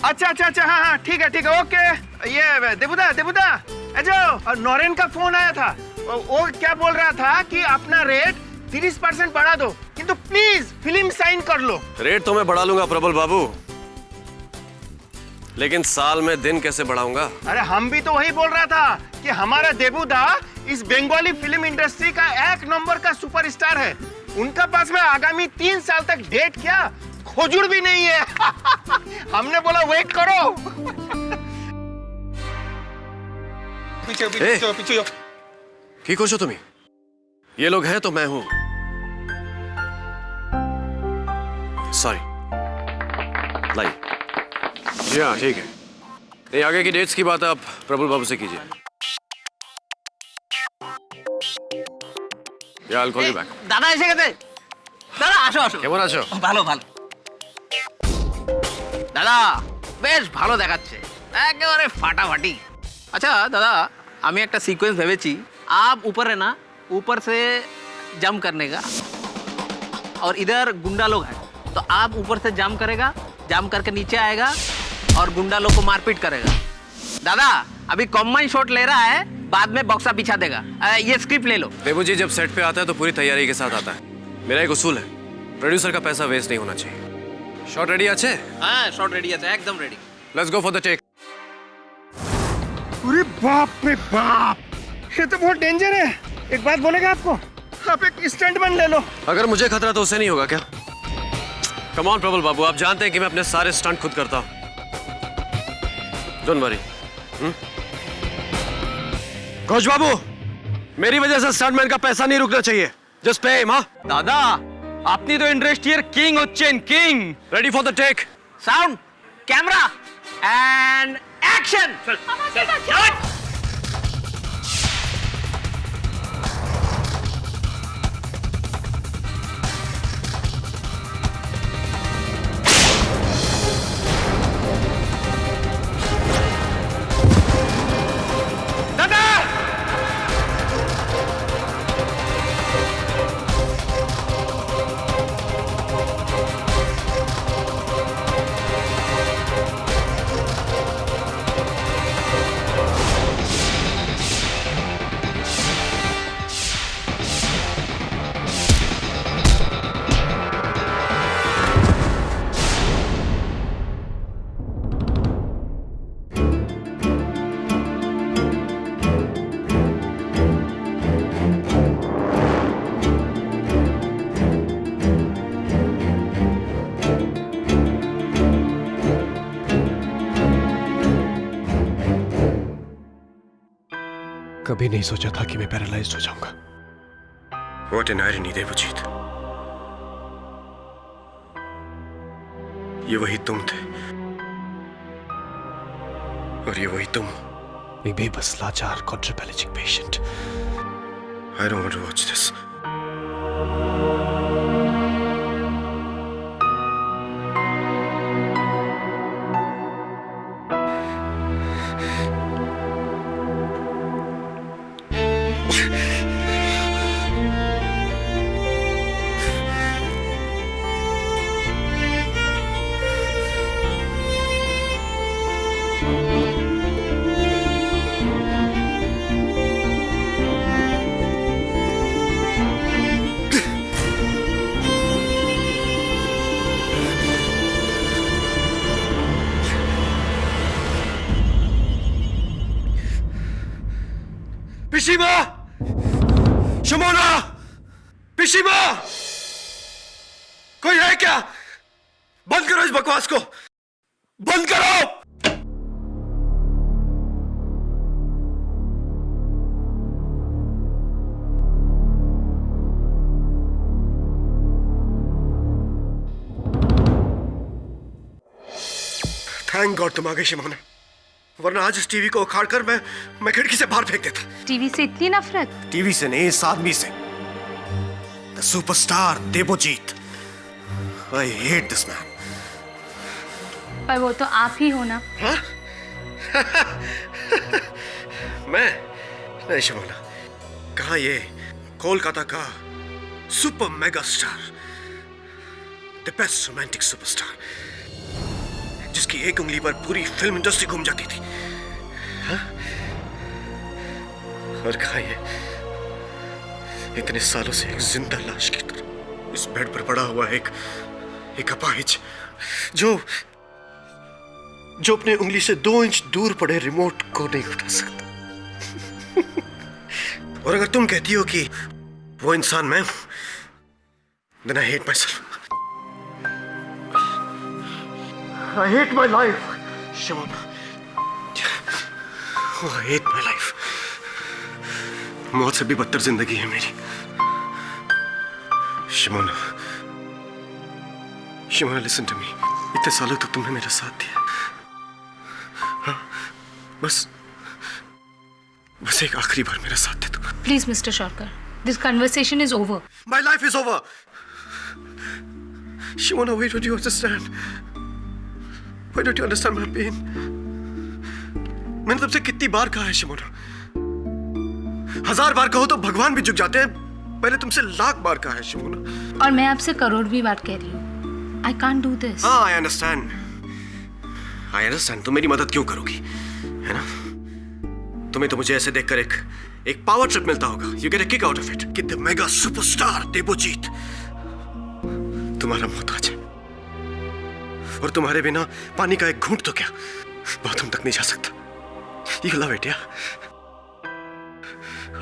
अच्छा अच्छा अच्छा, हाँ हाँ ठीक है ओके। ये देबुदा अच्छा, और नौरेन का फोन आया था। वो क्या बोल रहा था कि अपना रेट 30% बढ़ा दो, किंतु प्लीज फिल्म साइन कर लो। रेट तो मैं बढ़ा लूंगा प्रबल बाबू, लेकिन साल में दिन कैसे बढ़ाऊंगा? अरे हम भी तो वही बोल रहा था कि हमारा देबुदा इस बंगाली फिल्म इंडस्ट्री का 1 नंबर का सुपरस्टार है। उनका पास में आगामी 3 साल तक डेट क्या खोजुड़ भी नहीं है। हमने बोला वेट करो। पीछे जाओ। ठीक हो जो तुम्ही? ये लोग हैं तो मैं हूं। सॉरी। लाइए। जी हाँ ठीक है। नहीं, आगे की डेट्स की बात आप प्रबल बाबू से कीजिए। या I'll call you back। দাদা এসে গেছে। দাদা আসো আসো। কেমন আছো? ভালো ভালো। দাদা বেশ ভালো দেখাচ্ছে, একেবারে ফাটাফাটি। अच्छा दादा, আমি একটা সিকোয়েন্স ভেবেছি। आप ऊपर है ना, ऊपर से जंप करने का, और इधर गुंडा लोग हैं, तो आप ऊपर से जंप करेगा, जंप करके नीचे आएगा और गुंडा लोग को मारपीट करेगा। दादा अभी कॉम्बाइन शॉट ले रहा है, बाद में बॉक्सा बिछा देगा। ये स्क्रिप्ट ले लो। देबू जी जब सेट पे आता है तो पूरी तैयारी के साथ आता है। मेरा एक उसूल है, प्रोड्यूसर का पैसा वेस्ट नहीं होना चाहिए। शॉट रेडी আছে? हाँ शॉट रेडी है, एकदम ready. Let's go for the take. अरे बाप रे बाप, ये तो बहुत डेंजर है। एक बात बोलेगा आपको, आप एक स्टंटमैन ले लो। अगर मुझे खतरा तो उसे नहीं होगा क्या? कम ऑन प्रबल बाबू, आप जानते हैं कि मैं अपने सारे स्टंट खुद करता हूँ। Don't worry. घोष बाबू, मेरी वजह से स्टंटमैन का पैसा नहीं रुकना चाहिए। Just pay him. दादा আপনি তো ইন্ডাস্ট্রির কিং হচ্ছেন, king. Ready for the take. Sound, camera and action. कभी नहीं सोचा था कि मैं पैरालाइज्ड हो जाऊंगा। What an irony, Devjit. ये वही तुम थे और ये वही तुम। एक बेबस लाचार quadriplegic patient। I don't want to watch this। पिशीमा! शमोना! पिशीमा! कोई है क्या? बंद करो इस बकवास को! बंद करो! थैंक गॉड तुम आ गई शिमोना, वरना आज इस टीवी को उखाड़कर मैं खिड़की से बाहर फेंक देता। टीवी से इतनी नफरत? टीवी से नहीं, इस आदमी से। The superstar Devjit. I hate this man. पर वो तो आप ही हो ना। हाँ? मैं नहीं शिमोना, कहाँ ये कोलकाता का super mega star, the best romantic superstar, जिसकी एक उंगली पर पूरी फिल्म इंडस्ट्री घूम जाती थी, हाँ? और कहा ये इतने सालों से एक जिंदा लाश की तरह इस बेड पर पड़ा हुआ एक अपाहिज जो अपने उंगली से 2 इंच दूर पड़े रिमोट को नहीं उठा सकता। और अगर तुम कहती हो कि वो इंसान मैं हूं, then I hate myself. I hate my life, Shimona. Oh, I hate my life. मौत से भी बदतर जिंदगी है मेरी। Simona, Simona, listen to me. इतने सालों तक तुमने मेरा साथ दिया। हाँ, बस एक आखिरी बार मेरा साथ दे दो। Please, Mr. Sharkar, this conversation is over. My life is over. Shimona, why don't you understand? Why don't you understand my pain? मैंने तुमसे कितनी बार कहा है शिमोना, 1000 बार कहो तो भगवान भी झुक जाते हैं, मैंने तुमसे 1,00,000 बार कहा है शिमोना। और मैं आपसे करोड़वीं बार कह रही हूँ, I can't do this. हाँ, I understand. तुम मेरी मदद क्यों करोगी, है ना? तुम्हें तो मुझे ऐसे देखकर एक पावर ट्रिप मिलता होगा। You get a kick out of it. कि द मेगा सुपरस्टार देवजीत तुम्हारा मोहताज है, और तुम्हारे बिना पानी का एक घूंट तो क्या बाथरूम तक नहीं जा सकता। You love it, yeah?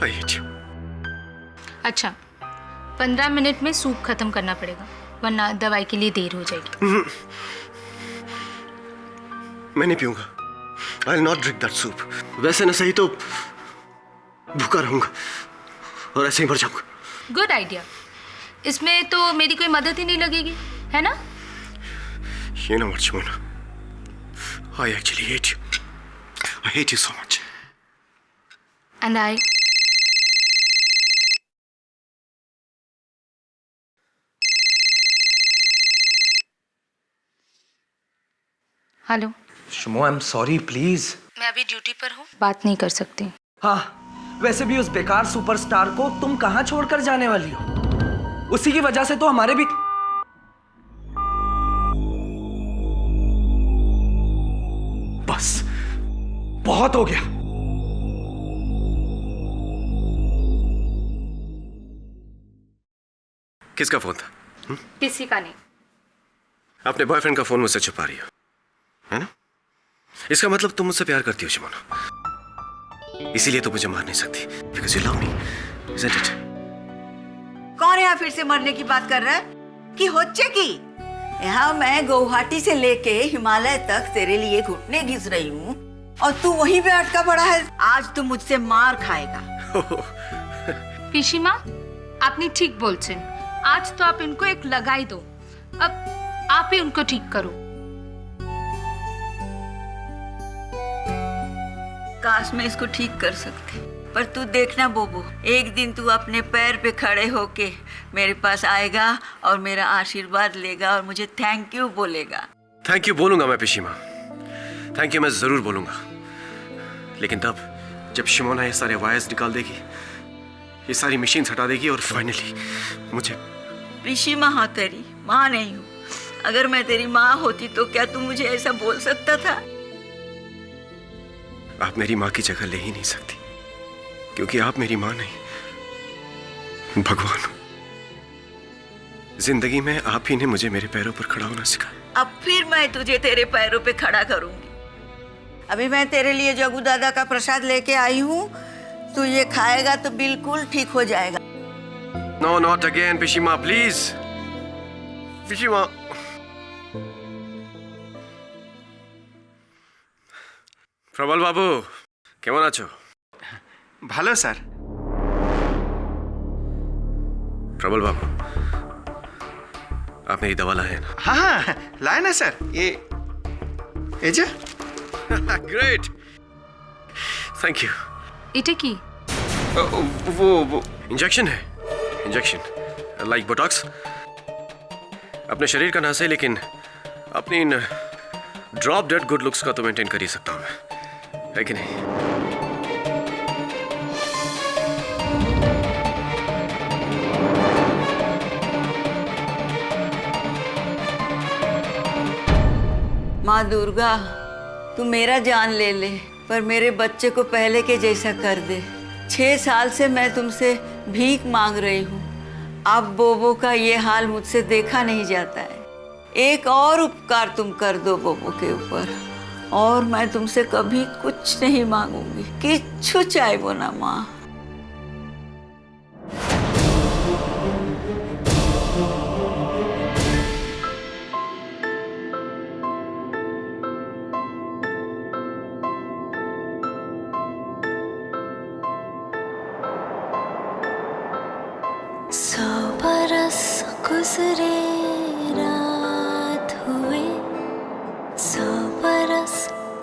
I hate you. अच्छा, 15 मिनट में सूप खत्म करना पड़ेगा, वरना दवाई के लिए देर हो जाएगी। मैं नहीं पीऊंगा। I'll not drink that soup. वैसे न सही तो भूखा रहूंगा और ऐसे ही मर जाऊंगा। Good idea. इसमें तो मेरी कोई मदद ही नहीं लगेगी, है ना? You know what, Shimona? I actually hate you. I hate you so much. And I... hello Shumo, I am sorry, please. मैं अभी ड्यूटी पर हूँ, बात नहीं कर सकती। हाँ, वैसे भी उस बेकार सुपरस्टार को तुम कहाँ छोड़कर जाने वाली हो? उसी की वजह से तो हमारे भी... बस बहुत हो गया। किसका फोन था? किसी का नहीं। अपने बॉयफ्रेंड का फोन मुझसे छुपा रही हो, है ना? इसका मतलब तुम मुझसे प्यार करती हो शिमोना, इसीलिए तो मुझे मार नहीं सकती, because you love me, isn't it? कौन यहाँ फिर से मरने की बात कर रहा है कि होच्छे की? यहाँ मैं गुवाहाटी से लेके हिमालय तक तेरे लिए घुटने घिस रही हूँ और तू वहीं पे अटका पड़ा है। आज तू मुझसे मार खाएगा। पिशीमा, आपने ठीक बोलছেন। आज तो आप इनको एक लगाई दो, अब आप ही उनको ठीक करो। काश मैं इसको ठीक कर सकती, पर तू देखना बोबो, एक दिन तू अपने पैर पे खड़े होके मेरे पास आएगा और मेरा आशीर्वाद लेगा और मुझे थैंक यू बोलेगा। थैंक यू बोलूंगा मैं पिशीमा, थैंक यू मैं जरूर बोलूंगा, लेकिन तब जब शिमोना ये सारे वायर्स निकाल देगी, ये सारी मशीन्स हटा देगी और फाइनली मुझे... पिशीमा हाँ तेरी माँ नहीं हूँ। अगर मैं तेरी माँ होती तो क्या तू मुझे ऐसा बोल सकता था? आप मेरी माँ की जगह ले ही नहीं सकती, क्योंकि आप मेरी माँ नहीं, भगवान हो। जिंदगी में आप ही ने मुझे मेरे पैरों पर खड़ा होना सिखाया। अब फिर मैं तुझे तेरे पैरों पे खड़ा करूंगी। अभी मैं तेरे लिए जगू दादा का प्रसाद लेके आई हूँ, तू ये खाएगा तो बिल्कुल ठीक हो जाएगा। नो, नॉट अगेन पिशीमा, प्लीज पिशीमा। प्रबल बाबू, কেমন আছো? ভালো স্যার। प्रबल बाबू, आप मेरी दवा लाए हैं ना? हाँ हाँ लाए ना सर, ये जो ग्रेट, थैंक यू। এটা কি? वो इंजेक्शन है, इंजेक्शन लाइक बोटॉक्स। अपने शरीर का नाश है, लेकिन अपनी इन ड्रॉप डेड गुड लुक्स का तो मेंटेन कर ही सकता हूं मैं, है कि नहीं? माँ दुर्गा, तू मेरा जान ले ले, पर मेरे बच्चे को पहले के जैसा कर दे। 6 साल से मैं तुमसे भीख मांग रही हूँ। अब बोबो का ये हाल मुझसे देखा नहीं जाता है। एक और उपकार तुम कर दो बोबो के ऊपर, और मैं तुमसे कभी कुछ नहीं मांगूंगी। किच्छु चाहबो ना माँ। गुजरे रात हुए, 100 बरस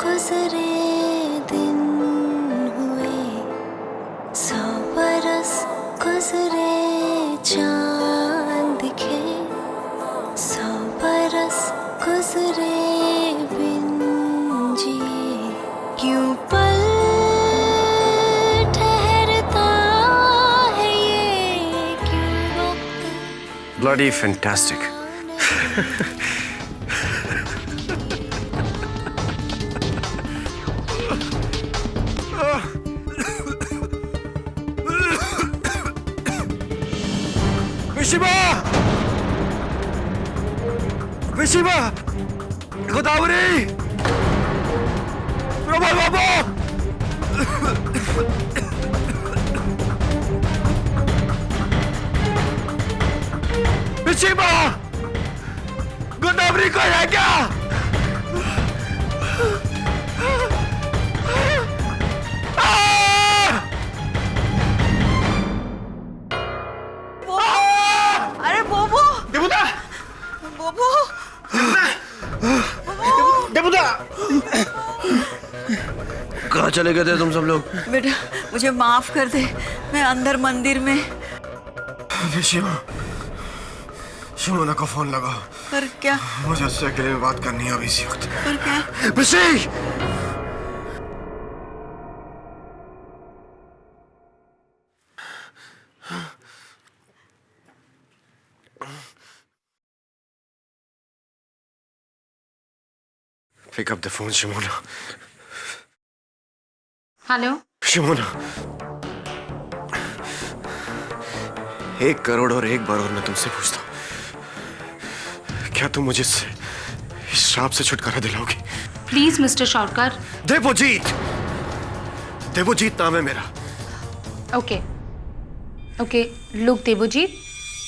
गुजरे दिन हुए, 100 बरस गुजरे चांद दिखे, 100 बरस गुजरे बिन जिए, क्यों पल ठहरता है ये, क्यों वक्त Bloody fantastic. Mishima! Mishima! Godavari! Prabal Baba! Mishima! Godavari को है क्या? अरे बोबो, देवुदा, बोबो, देवुदा, कहाँ चले गए थे तुम सब लोग? बेटा मुझे माफ कर दे, मैं अंदर मंदिर में। शिमोना, शिमोना को फोन लगा। पर क्या? मुझे उससे अकेले में बात करनी है अभी इसी वक्त। पर क्या? बिशी! Pick up the phone, Shimona. Hello. Shimona. 1 crore और 1 बार और मैं तुमसे पूछता हूँ, क्या तुम मुझे इस श्राप से छुटकारा दिलाओगी? Please mister Shourkar. देवजीत, देवजीत नाम है मेरा। ओके ओके, लुक देवजीत,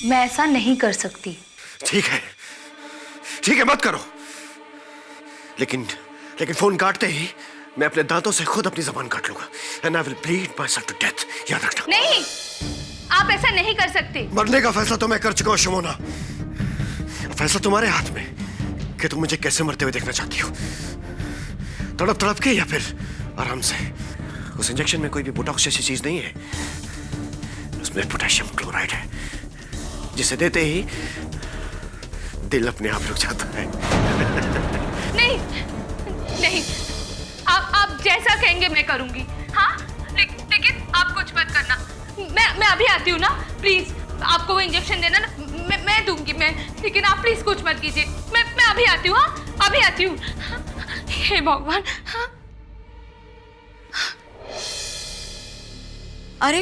मैं ऐसा नहीं कर सकती। ठीक है, ठीक है, मत करो। लेकिन फोन काटते ही मैं अपने दांतों से खुद अपनी जबान काट लूंगा। And I will bleed myself to death. याद रखना। नहीं, आप ऐसा नहीं कर सकते। मरने का फैसला तो मैं कर चुका हूं शिमोना। फैसला तुम्हारे हाथ में कि तुम मुझे कैसे मरते हुए देखना चाहती हो, तड़प तड़प के या फिर आराम से। उस इंजेक्शन में कोई भी बोटॉक्स जैसी चीज नहीं है, उसमें पोटेशियम क्लोराइड है, जिसे देते ही दिल अपने आप रुक जाता है। नहीं नहीं, आप जैसा कहेंगे मैं करूंगी। हाँ, लेकिन आप कुछ मत करना। मैं अभी आती हूँ ना, प्लीज। आपको वो इंजेक्शन देना ना, मैं दूंगी मैं, लेकिन आप प्लीज कुछ मत कीजिए। मैं अभी आती हूँ। हाँ, अभी आती हूँ। हे भगवान। हाँ। अरे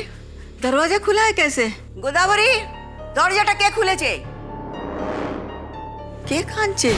दरवाजा खुला है कैसे? गोदावरी, दरवाजाटा কে খুলেছে? কে কাঁদছে?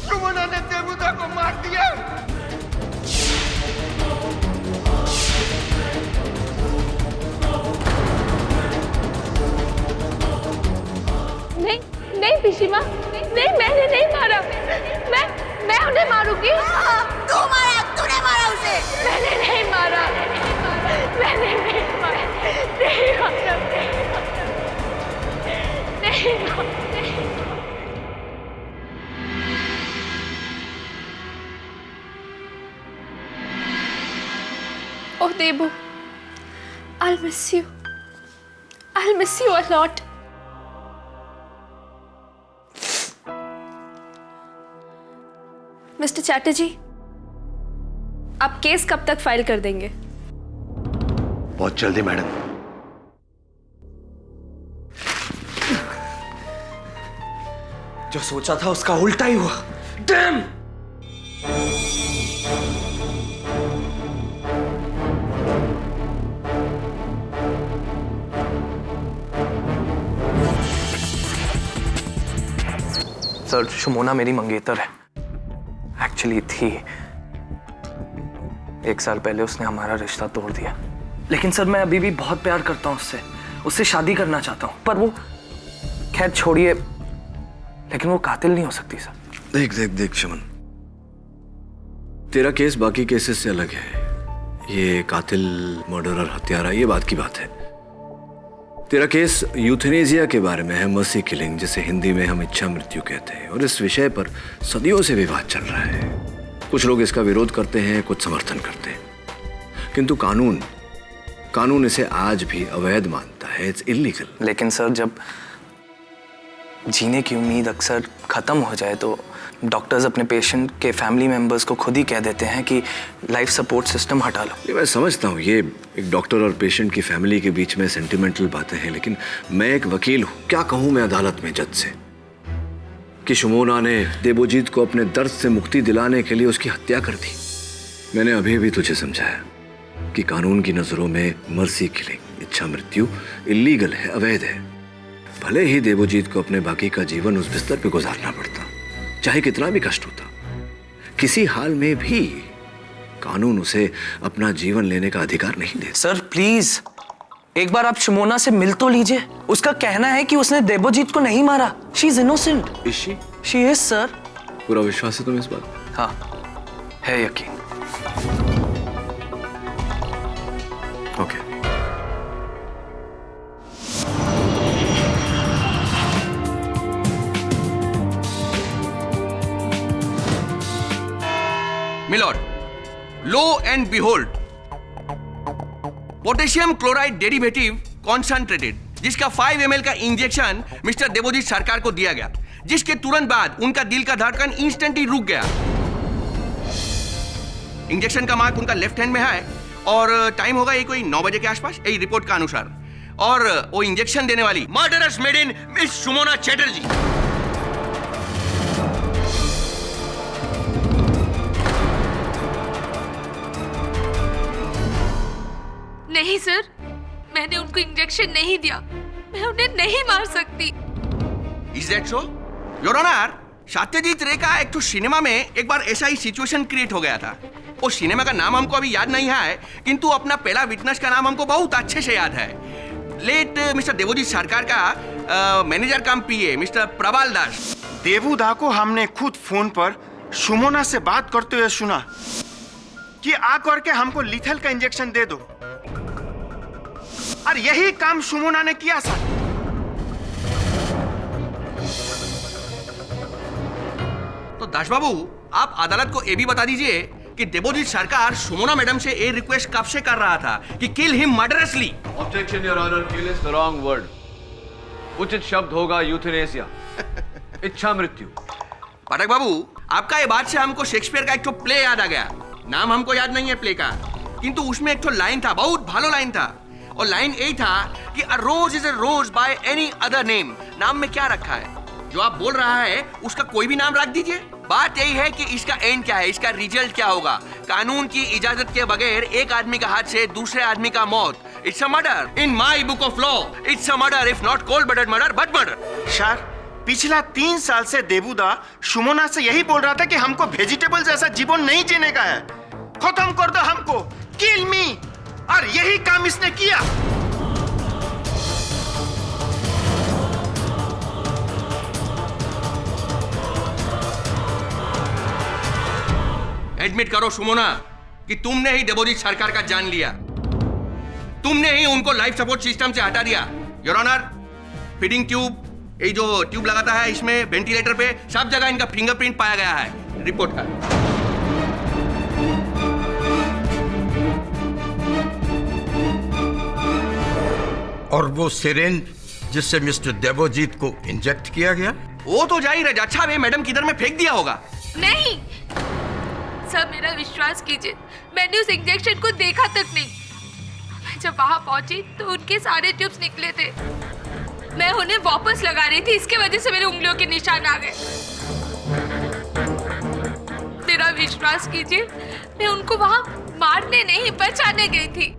सुमना ने देवुदा को मार दिया। नहीं नहीं पिशीमा, नहीं, मैंने नहीं मारा। मैं उन्हें मारूंगी। तू मारा, तूने मारा उसे। मैंने नहीं मारा, मैंने नहीं मारा, नहीं मारा, नहीं मारा। Oh, Debu, I'll miss you. I'll miss you a lot. Mister Chatterjee, आप केस कब तक फाइल कर देंगे? बहुत जल्दी मैडम। जो सोचा था उसका उल्टा ही हुआ। डैम! सर, शुमोना मेरी मंगेतर है। एक्चुअली थी। 1 साल पहले उसने हमारा रिश्ता तोड़ दिया। लेकिन सर, मैं अभी भी बहुत प्यार करता हूँ उससे शादी करना चाहता हूँ। पर वो, खैर छोड़िए, लेकिन वो कातिल नहीं हो सकती सर। देख शमन, तेरा केस बाकी केसेस से अलग है। ये कातिल, मर्डरर, हत्यारा, ये बात की बात है। तेरा केस यूथेनेसिया के बारे में है, मर्सी किलिंग, जिसे हिंदी में हम इच्छा मृत्यु कहते हैं। और इस विषय पर सदियों से विवाद चल रहा है। कुछ लोग इसका विरोध करते हैं, कुछ समर्थन करते हैं, किंतु कानून इसे आज भी अवैध मानता है। It's illegal. लेकिन सर, जब जीने की उम्मीद अक्सर खत्म हो जाए तो डॉक्टर्स अपने पेशेंट के फैमिली मेंबर्स को खुद ही कह देते हैं कि लाइफ सपोर्ट सिस्टम हटा लो। ये मैं समझता हूँ, ये एक डॉक्टर और पेशेंट की फैमिली के बीच में सेंटिमेंटल बातें हैं, लेकिन मैं एक वकील हूँ। क्या कहूँ मैं अदालत में जज से कि शुमोना ने देबोजीत को अपने दर्द से मुक्ति दिलाने के लिए उसकी हत्या कर दी। मैंने अभी भी तुझे समझाया कि कानून की नजरों में मर्सी किलिंग, इच्छा मृत्यु, इलीगल है, अवैध है। भले ही देबोजीत को अपने बाकी का जीवन उस बिस्तर पे गुजारना पड़ता, चाहे कितना भी कष्ट होता, किसी हाल में भी कानून उसे अपना जीवन लेने का अधिकार नहीं देता। सर प्लीज, एक बार आप शुमोना से मिल तो लीजिए। उसका कहना है कि उसने देबोजीत को नहीं मारा। She is innocent. She is sir. पूरा विश्वास है तुम्हें इस बात? हाँ, है यकीन। Okay. Milord, lo and behold, potassium chloride derivative concentrated, जिसका 5 ml का इंजेक्शन मिस्टर देबोजीत सरकार को दिया गया, जिसके तुरंत बाद उनका दिल का धड़कन इंस्टेंटली रुक गया। इंजेक्शन का मार्क उनका लेफ्ट हैंड में है और टाइम होगा ये कोई 9 बजे के आसपास, यही रिपोर्ट का अनुसार। और वो इंजेक्शन देने वाली murderous made in miss Shumona Chatterjee. नहीं सर, मैंने उनको इंजेक्शन नहीं दिया। मैं उन्हें नहीं मार सकती। Is that so? Your Honor, Satyajit रे का एक तो सिनेमा में एक बार ऐसा ही सिचुएशन क्रिएट हो गया था। वो सिनेमा का नाम हमको अभी याद नहीं है, किंतु अपना पहला विटनेस का नाम हमको बहुत अच्छे से याद है। लेट मिस्टर देबोजीत सरकार का मैनेजर कम पीए मिस्टर प्रबाल दास। देबूदा को हमने खुद फोन पर शुमोना से बात करते हुए सुना कि आ करके हमको लीथल का इंजेक्शन दे दो, और यही काम शुमोना ने किया सर। तो दास बाबू, आप अदालत को ये भी बता दीजिए कि देबोजीत सरकार शुमोना मैडम से ये रिक्वेस्ट कब से कर रहा था कि kill him murderously. Objection your honour, kill is the wrong word. उचित शब्द होगा यूथेनेसिया, इच्छा मृत्यु। पाठक बाबू, आपका ये बात से हमको शेक्सपियर का एक तो प्ले याद आ गया। नाम हमको याद नहीं है प्ले का, किंतु उसमें एक तो लाइन था, बहुत भालो लाइन था। और लाइन यही था कि a rose is a rose by any other name. नाम में क्या रखा है? जो आप बोल रहा है उसका कोई भी नाम रख दीजिए। बात यही है कि इसका एंड क्या है, इसका रिजल्ट क्या होगा। कानून की इजाजत के बगैर एक आदमी का हाथ से दूसरे आदमी का मौत, it's a murder. In my book of law it's a murder, if not cold blooded murder but murder. Sir, पिछला 3 साल से देबूदा शुमोना से यही बोल रहा था कि हमको वेजिटेबल जैसा जीवन नहीं जीने का है, खत्म कर दो हमको, किल मी, और यही काम इसने किया। एडमिट करो शुमोना कि तुमने ही देबोजीत सरकार का जान लिया, तुमने ही उनको लाइफ सपोर्ट सिस्टम से हटा दिया। योर ऑनर, फीडिंग ट्यूब, ये जो ट्यूब लगाता है इसमें, वेंटिलेटर पे, सब जगह इनका फिंगरप्रिंट पाया गया है। रिपोर्ट का और वो सिरेंज जिससे मिस्टर देवजीत को इंजेक्ट किया गया? वो तो जा ही रहा, अच्छा वे मैडम किधर में फेंक दिया होगा। नहीं सर, मेरा विश्वास कीजिए, मैंने उस इंजेक्शन को देखा तक नहीं। मैं जब वहां पहुंची तो उनके सारे ट्यूब्स निकले थे। मैं उन्हें वापस लगा रही थी, इसके वजह से मेरे उंगलियों के निशान आ गए। मेरा विश्वास कीजिए, मैं उनको वहां मारने नहीं बचाने गई थी।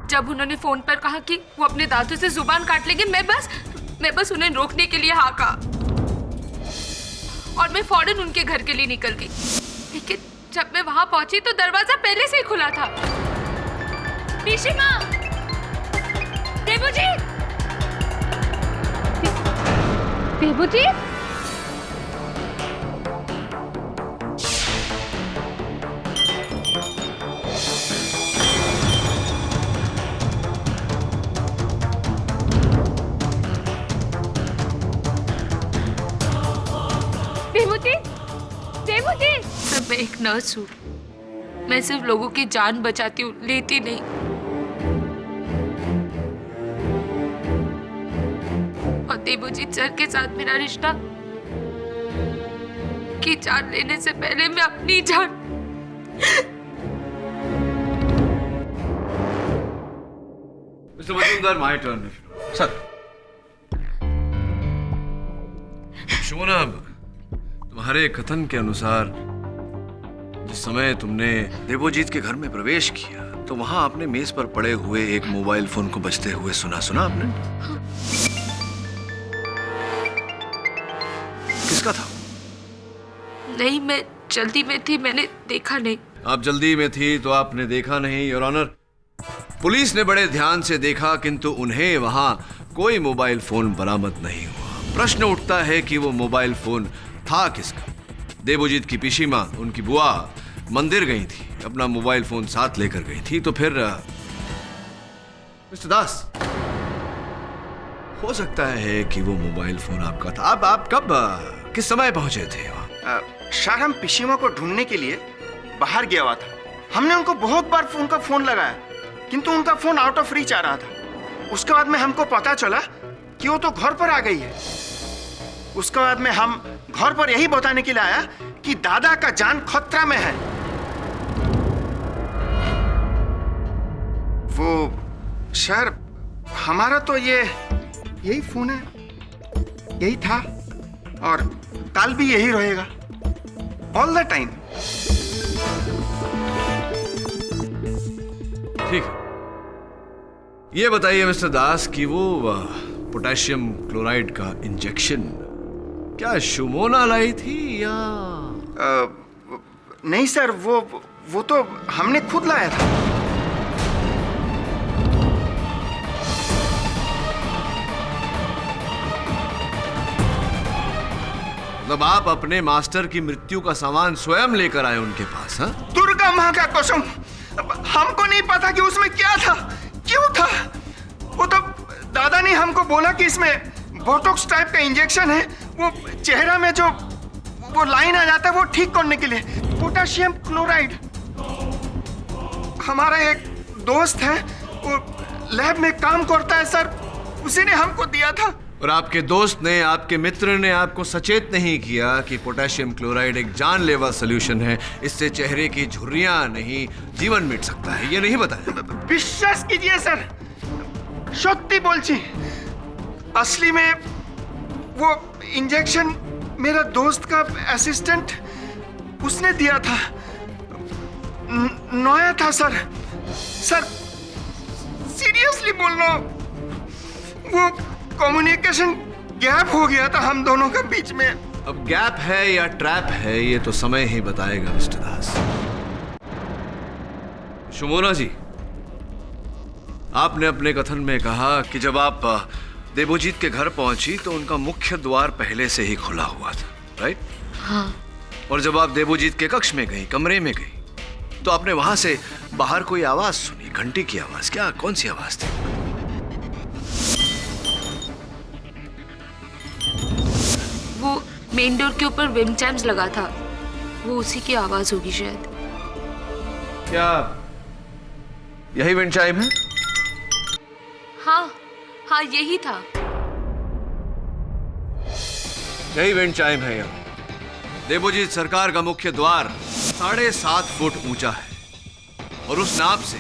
जब उन्होंने फोन पर कहा कि वो अपने दांतों से जुबान काट लेंगे, मैं बस उन्हें रोकने के लिए हाँ कहा और मैं फौरन उनके घर के लिए निकल गई। लेकिन जब मैं वहां पहुंची तो दरवाजा पहले से ही खुला था। पिशीमा, देवूजी, देवूजी, सर मैं एक नर्स हूँ। मैं सिर्फ लोगों की जान बचाती हूँ, लेती नहीं। और देवजीत सर के साथ मेरा रिश्ता की जान लेने से पहले मैं अपनी जान। Mister Majumdar, my turn. Sir Shona, तुम्हारे कथन के अनुसार जिस समय तुमने देवजीत के घर में प्रवेश किया तो वहां आपने मेज पर पड़े हुए एक मोबाइल फोन को बजते हुए सुना आपने? किसका था? नहीं, मैं जल्दी में थी, मैंने देखा नहीं। आप जल्दी में थी तो आपने देखा नहीं, योर ऑनर। पुलिस ने बड़े ध्यान से देखा किंतु उन्हें वहां कोई मोबाइल फोन बरामद नहीं हुआ। प्रश्न उठता है कि वो मोबाइल फोन था किसका? देवजीत की पिशीमा, उनकी बुआ, मंदिर गई थी, अपना मोबाइल फोन साथ लेकर गई थी, तो फिर मिस्टर दास, हो सकता है कि वो मोबाइल फोन आपका था। आप कब किस समय पहुंचे थे वहां? सर हम पिशीमा को ढूंढने के लिए बाहर गया हुआ था। हमने उनको बहुत बार उनका फोन लगाया किंतु उनका फोन आउट ऑफ रीच आ रहा था। उसके बाद में हमको पता चला कि वो तो घर पर आ गई है। उसके बाद में हम घर पर यही बताने के लिए आया कि दादा का जान खतरा में है। वो सर, हमारा तो यही फोन है, यही था और कल भी यही रहेगा, ऑल द टाइम। ठीक है, ये बताइए मिस्टर दास कि वो पोटेशियम क्लोराइड का इंजेक्शन क्या शुमोना लाई थी या? नहीं सर, वो तो हमने खुद लाया था। मतलब आप अपने मास्टर की मृत्यु का सामान स्वयं लेकर आए उनके पास? हाँ, दुर्गा माँ का कसम, हमको नहीं पता कि उसमें क्या था, क्यों था। वो तो दादा ने हमको बोला कि इसमें बोटॉक्स टाइप का इंजेक्शन है, वो चेहरा में जो वो लाइन आ जाता है वो ठीक करने के लिए। Potassium chloride. हमारा एक दोस्त है, वो लैब में काम करता है सर, उसी ने हमको दिया था। और आपके दोस्त ने, आपके मित्र ने आपको सचेत नहीं किया कि पोटेशियम क्लोराइड एक जानलेवा सॉल्यूशन है, इससे चेहरे की झुर्रियां नहीं जीवन मिट सकता है, ये नहीं बताया? विश्वास कीजिए सर, सत्य बोलছি, असली में वो इंजेक्शन मेरा दोस्त का असिस्टेंट उसने दिया था। नया था सर। सीरियसली बोल रहा हूं, वो कम्युनिकेशन गैप हो गया था हम दोनों के बीच में। अब गैप है या ट्रैप है ये तो समय ही बताएगा मिस्टर दास। शुमोना जी, आपने अपने कथन में कहा कि जब आप देवजीत के घर पहुंची तो उनका मुख्य द्वार पहले से ही खुला हुआ था, राइट? हाँ। और जब आप देवजीत के कक्ष में गई, कमरे में गई, तो आपने वहां से बाहर कोई आवाज सुनी, घंटी की आवाज। क्या, कौन सी आवाज थी? वो मेन डोर के ऊपर विम चाइम्स लगा था, वो उसी की आवाज होगी शायद। क्या यही विंड चाइम है? हाँ हाँ यही था। यही विंड चाइम है यहाँ। देवोजीत सरकार का मुख्य द्वार 7.5 फुट ऊंचा है और उस नाप से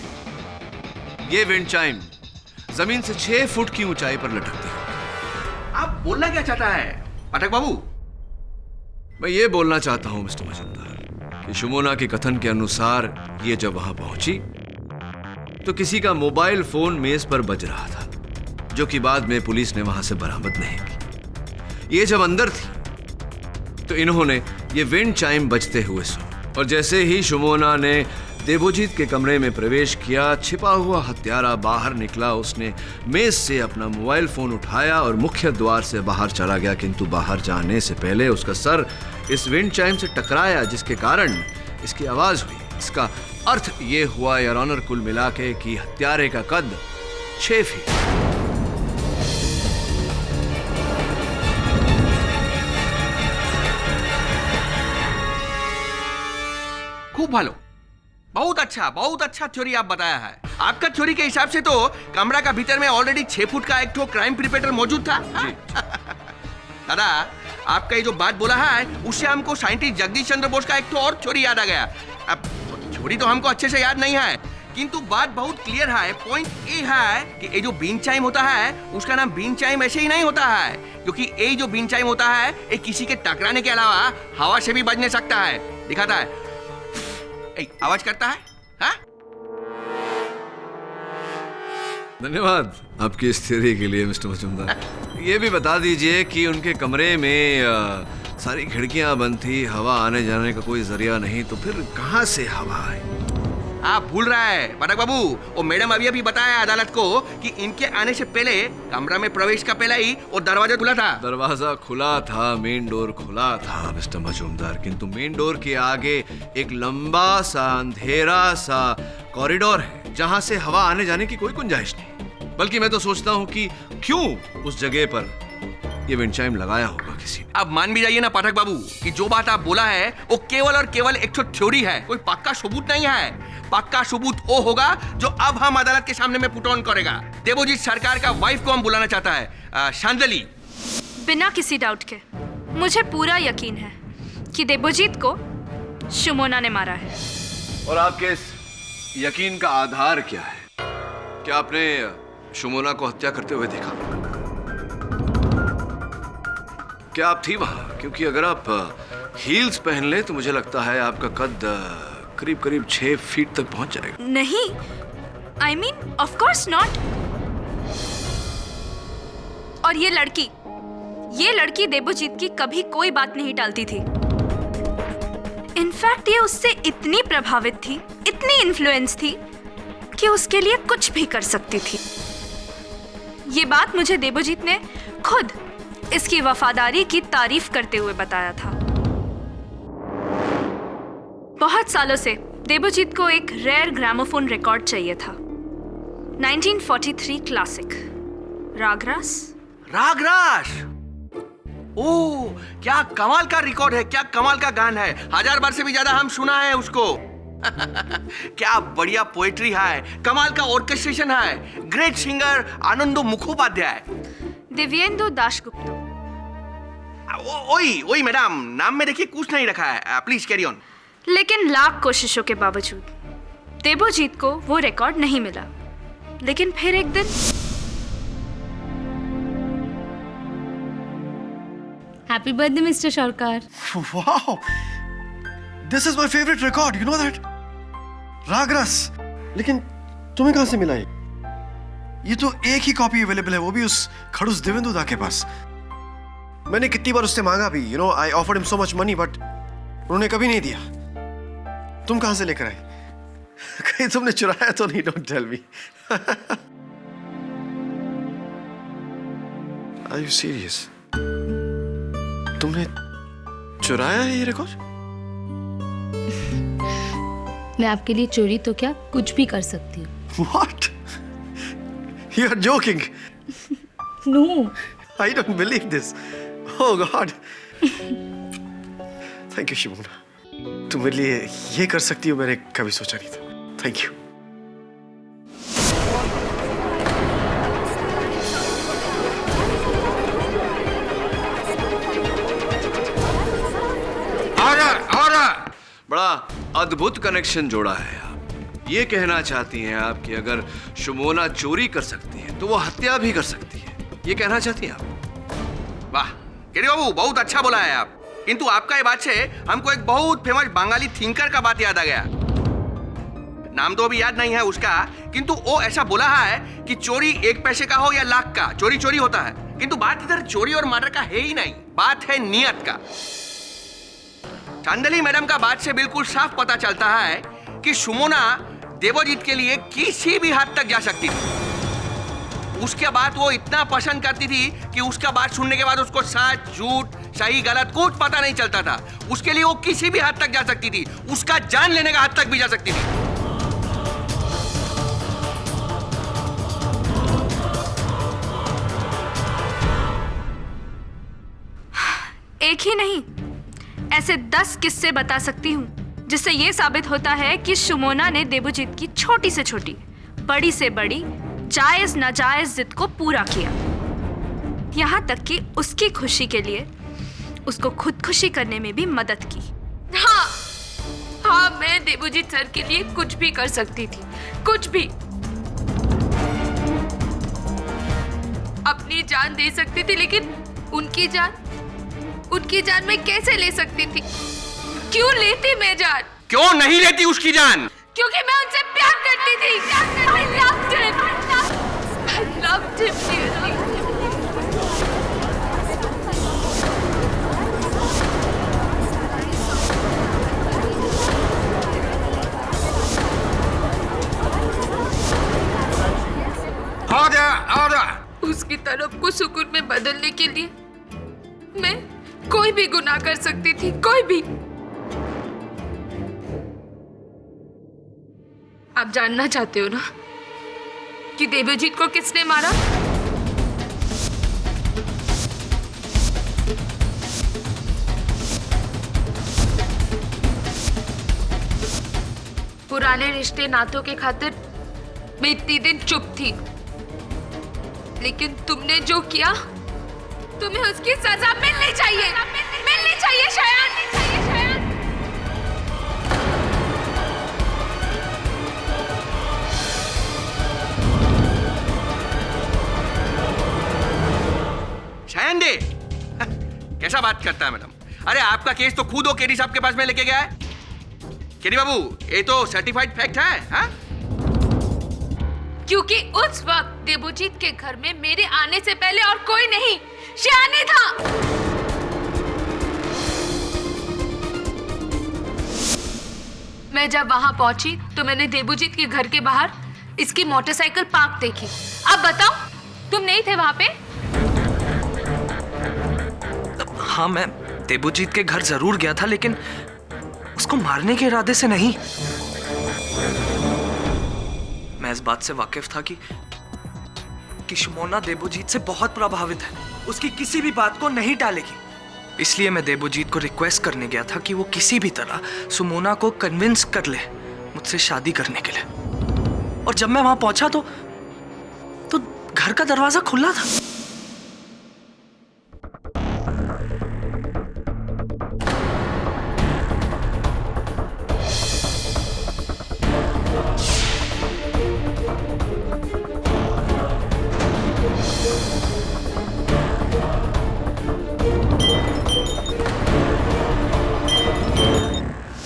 ये विंड चाइम जमीन से 6 फुट की ऊंचाई पर लटकती है। आप बोलना क्या चाहता है पाठक बाबू? मैं ये बोलना चाहता हूं मिस्टर मजुमदार कि शुमोना के कथन के अनुसार ये जब वहां पहुंची तो किसी का मोबाइल फोन मेज पर बज रहा था, जो कि बाद में पुलिस ने वहां से बरामद नहीं की। ये जब अंदर थी तो इन्होंने ये विंड चाइम बजते हुए सुना और जैसे ही शुमोना ने देवोजीत के कमरे में प्रवेश किया, छिपा हुआ हत्यारा बाहर निकला। उसने मेज से अपना मोबाइल फोन उठाया और मुख्य द्वार से बाहर चला गया, किंतु बाहर जाने से पहले उसका सर इस विंड चाइम से टकराया, जिसके कारण इसकी आवाज हुई। इसका अर्थ ये हुआ योर ऑनर कुल मिला के कि हत्यारे का कद 6 फीट। खूब भालो, बहुत अच्छा थ्योरी आप बताया है। आपका थ्योरी के हिसाब से तो कमरा का भीतर में ऑलरेडी 6 फुट का एक तो क्राइम प्रिपेटर मौजूद था। दादा, आपका ये जो बात बोला है उससे हमको साइंटिस्ट जगदीश चंद्र बोस का एक तो और थ्योरी याद आ गया। अब थ्योरी तो हमको अच्छे से याद नहीं है, किंतु बात बहुत क्लियर है। पॉइंट ये है कि ये जो बीन चाइम होता है उसका नाम बीन चाइम ऐसे ही नहीं होता है, क्योंकि ये जो बीन चाइम होता है ये किसी के टकराने के अलावा हवा से भी बजने सकता है। दिखाता है, आवाज करता है। हाँ? धन्यवाद आपकी इस थ्योरी के लिए मिस्टर मजुमदार। ये भी बता दीजिए कि उनके कमरे में सारी खिड़कियां बंद थी, हवा आने जाने का कोई जरिया नहीं, तो फिर कहां से हवा आई? आप भूल रहा है पाठक बाबू, वो मैडम अभी बताया अदालत को कि इनके आने से पहले कमरा में प्रवेश का पहले ही वो दरवाजा खुला था। दरवाजा खुला था, मेन डोर खुला था मिस्टर मजुमदार, किंतु मेन डोर के आगे एक लंबा सा अंधेरा सा कॉरिडोर है जहां से हवा आने जाने की कोई गुंजाइश नहीं। बल्कि मैं तो सोचता हूं कि क्यों उस जगह पर ये विंड चाइम लगाया होगा किसी ने। अब मान भी जाइए ना पाठक बाबू कि जो बात आप बोला है वो केवल और केवल एक थ्योरी है, कोई पक्का सबूत नहीं है। पक्का सबूत वो होगा जो अब हम अदालत के सामने में पुट ऑन करेगा। देवोजीत सरकार का वाइफ को हम बुलाना चाहता है, शांतली। बिना किसी डाउट के मुझे पूरा यकीन है कि देवोजीत को शुमोना ने मारा है। और आपके इस यकीन का आधार क्या है? क्या आपने शुमोना को हत्या करते हुए देखा? क्या आप थी वहां? क्योंकि अगर आप हील्स पहन ले तो मुझे लगता है आपका कद करीब 6 फीट तक पहुंच जाएगा। नहीं, I mean, of course not. और ये लड़की देवोजीत की कभी कोई बात नहीं टालती थी। इनफैक्ट ये उससे इतनी प्रभावित थी, इतनी इन्फ्लुएंस थी कि उसके लिए कुछ भी कर सकती थी। ये बात मुझे देवोजीत ने खुद इसकी वफादारी की तारीफ करते हुए बताया था। बहुत सालों से देवोजीत को एक रेयर ग्रामोफोन रिकॉर्ड चाहिए था। 1943 क्लासिक रागरास। ओह, क्या कमाल का रिकॉर्ड है, क्या कमाल का गान है। 1000 बार से भी ज्यादा हम सुना है उसको। क्या बढ़िया पोएट्री है, कमाल का ऑर्केस्ट्रेशन है। Great singer Anando Mukhopadhyay, Dibyendu Dasgupta. ओई मैडम, नाम में देखिए कुछ नहीं रखा है। Please carry on. लेकिन लाख कोशिशों के बावजूद देवोजीत को वो रिकॉर्ड नहीं मिला। लेकिन फिर एक दिन हैप्पी बर्थडे मिस्टर सरकार। Wow, this is my favorite record. You know that? रागरस। लेकिन तुम्हें कहां से मिला ये तो एक ही कॉपी अवेलेबल है, वो भी उस खड़ूस देवेंदु दा के पास। मैंने कितनी बार उससे मांगा भी, you know, I offered him so much money, but उन्होंने कभी नहीं दिया। तुम कहां से लेकर आए? कहीं तुमने चुराया तो नहीं? Don't tell me. Are you serious? तुमने चुराया है ये रिकॉर्ड? मैं आपके लिए चोरी तो क्या कुछ भी कर सकती हूँ। What? You are joking. No. I don't believe this. Oh God. Thank you, Shimona. तुम मेरे लिए ये कर सकती हो, मैंने कभी सोचा नहीं था। Thank you. बड़ा अद्भुत कनेक्शन जोड़ा है आप। ये कहना चाहती हैं आप कि अगर शुमोना चोरी कर सकती है तो वो हत्या भी कर सकती है, ये कहना चाहती हैं आप? वाह केडी बाबू, बहुत अच्छा बोला है आप। किंतु आपका ये बात से हमको एक बहुत फेमस बंगाली थिंकर का बात याद आ गया। नाम तो अभी याद नहीं है उसका, किंतु वो ऐसा बोला है कि चोरी 1 पैसे का हो या लाख का, चोरी चोरी होता है। किंतु बात इधर चोरी और मर्डर का है ही नहीं, बात है नियत का। चांदली मैडम का बात से बिल्कुल साफ पता चलता है कि सुमोना देवजीत के लिए किसी भी हद तक जा सकती थी। उसके बाद वो इतना पसंद करती थी कि उसका बात सुनने के बाद उसको सच झूठ सही गलत कुछ पता नहीं चलता था। उसके लिए वो किसी भी हद तक जा सकती थी, उसका जान लेने का हद तक भी जा सकती थी। एक ही नहीं, ऐसे 10 किस्से बता सकती हूँ जिससे ये साबित होता है कि सुमोना ने देवजीत की छोटी से छोटी, बड़ी से बड़ी, जायज नाजायज जिद को पूरा किया। यहाँ तक कि उसकी खुशी के लिए उसको खुदकुशी करने में भी मदद की। हाँ, मैं देवजीत सर के लिए कुछ भी कर सकती थी, कुछ भी। अपनी जान दे सकती थी, लेकिन उनकी जान मैं कैसे ले सकती थी? क्यों लेती मैं जान? क्यों नहीं लेती उसकी जान? क्योंकि मैं उनसे प्यार करती थी। I loved him. I loved him dearly. उसकी तरफ को सुकून में बदलने के लिए मैं कोई भी गुनाह कर सकती थी, कोई भी। आप जानना चाहते हो ना कि देवजीत को किसने मारा? पुराने रिश्ते नातों के खातिर मैं इतनी दिन चुप थी, लेकिन तुमने जो किया, तुम्हें उसकी सजा मिलनी चाहिए, मिलनी चाहिए शायद। शायद दे कैसा बात करता है मैडम? अरे आपका केस तो खुद वो केडी साहब के पास में लेके गया है। केडी बाबू, ये तो सर्टिफाइड फैक्ट है, हाँ? क्योंकि उस वक्त देवजीत के घर में मेरे आने से पहले और कोई नहीं, शियानी था। मैं जब वहां पहुंची तो मैंने देवजीत के घर के बाहर इसकी मोटरसाइकिल पार्क देखी। अब बताओ, तुम नहीं थे वहां पे? हाँ, मैं देवजीत के घर जरूर गया था, लेकिन उसको मारने के इरादे से नहीं। मैं इस बात से वाकिफ था कि सुमोना देवजीत से बहुत प्रभावित है, उसकी किसी भी बात को नहीं टालेगी। इसलिए मैं देवजीत को रिक्वेस्ट करने गया था कि वो किसी भी तरह सुमोना को कन्विंस कर ले मुझसे शादी करने के लिए। और जब मैं वहां पहुंचा तो घर का दरवाजा खुला था।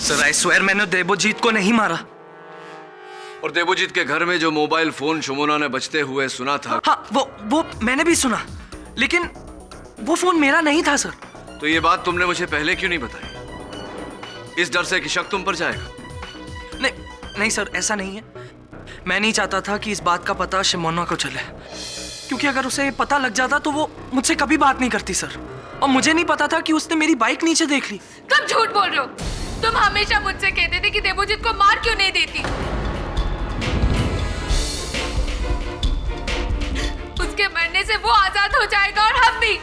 सर, आई स्वेयर मैंने देवजीत को नहीं मारा। और देवजीत के घर में जो मोबाइल फोन शुमोना ने बजते हुए सुना था, हाँ, वो मैंने भी सुना, लेकिन वो फोन मेरा नहीं था सर। तो ये बात तुमने मुझे पहले क्यों नहीं बताई? इस डर से कि शक तुम पर जाएगा? नहीं सर, ऐसा नहीं है। मैं नहीं चाहता था कि इस बात का पता शुमोना को चले, क्योंकि अगर उसे पता लग जाता तो वो मुझसे कभी बात नहीं करती सर। और मुझे नहीं पता था कि उसने मेरी बाइक नीचे देख ली। तुम झूठ बोल रहे हो। तुम हमेशा मुझसे कहते थे कि देवजीत को मार क्यों नहीं देती। उसके मरने से वो आजाद हो जाएगा और हम भी।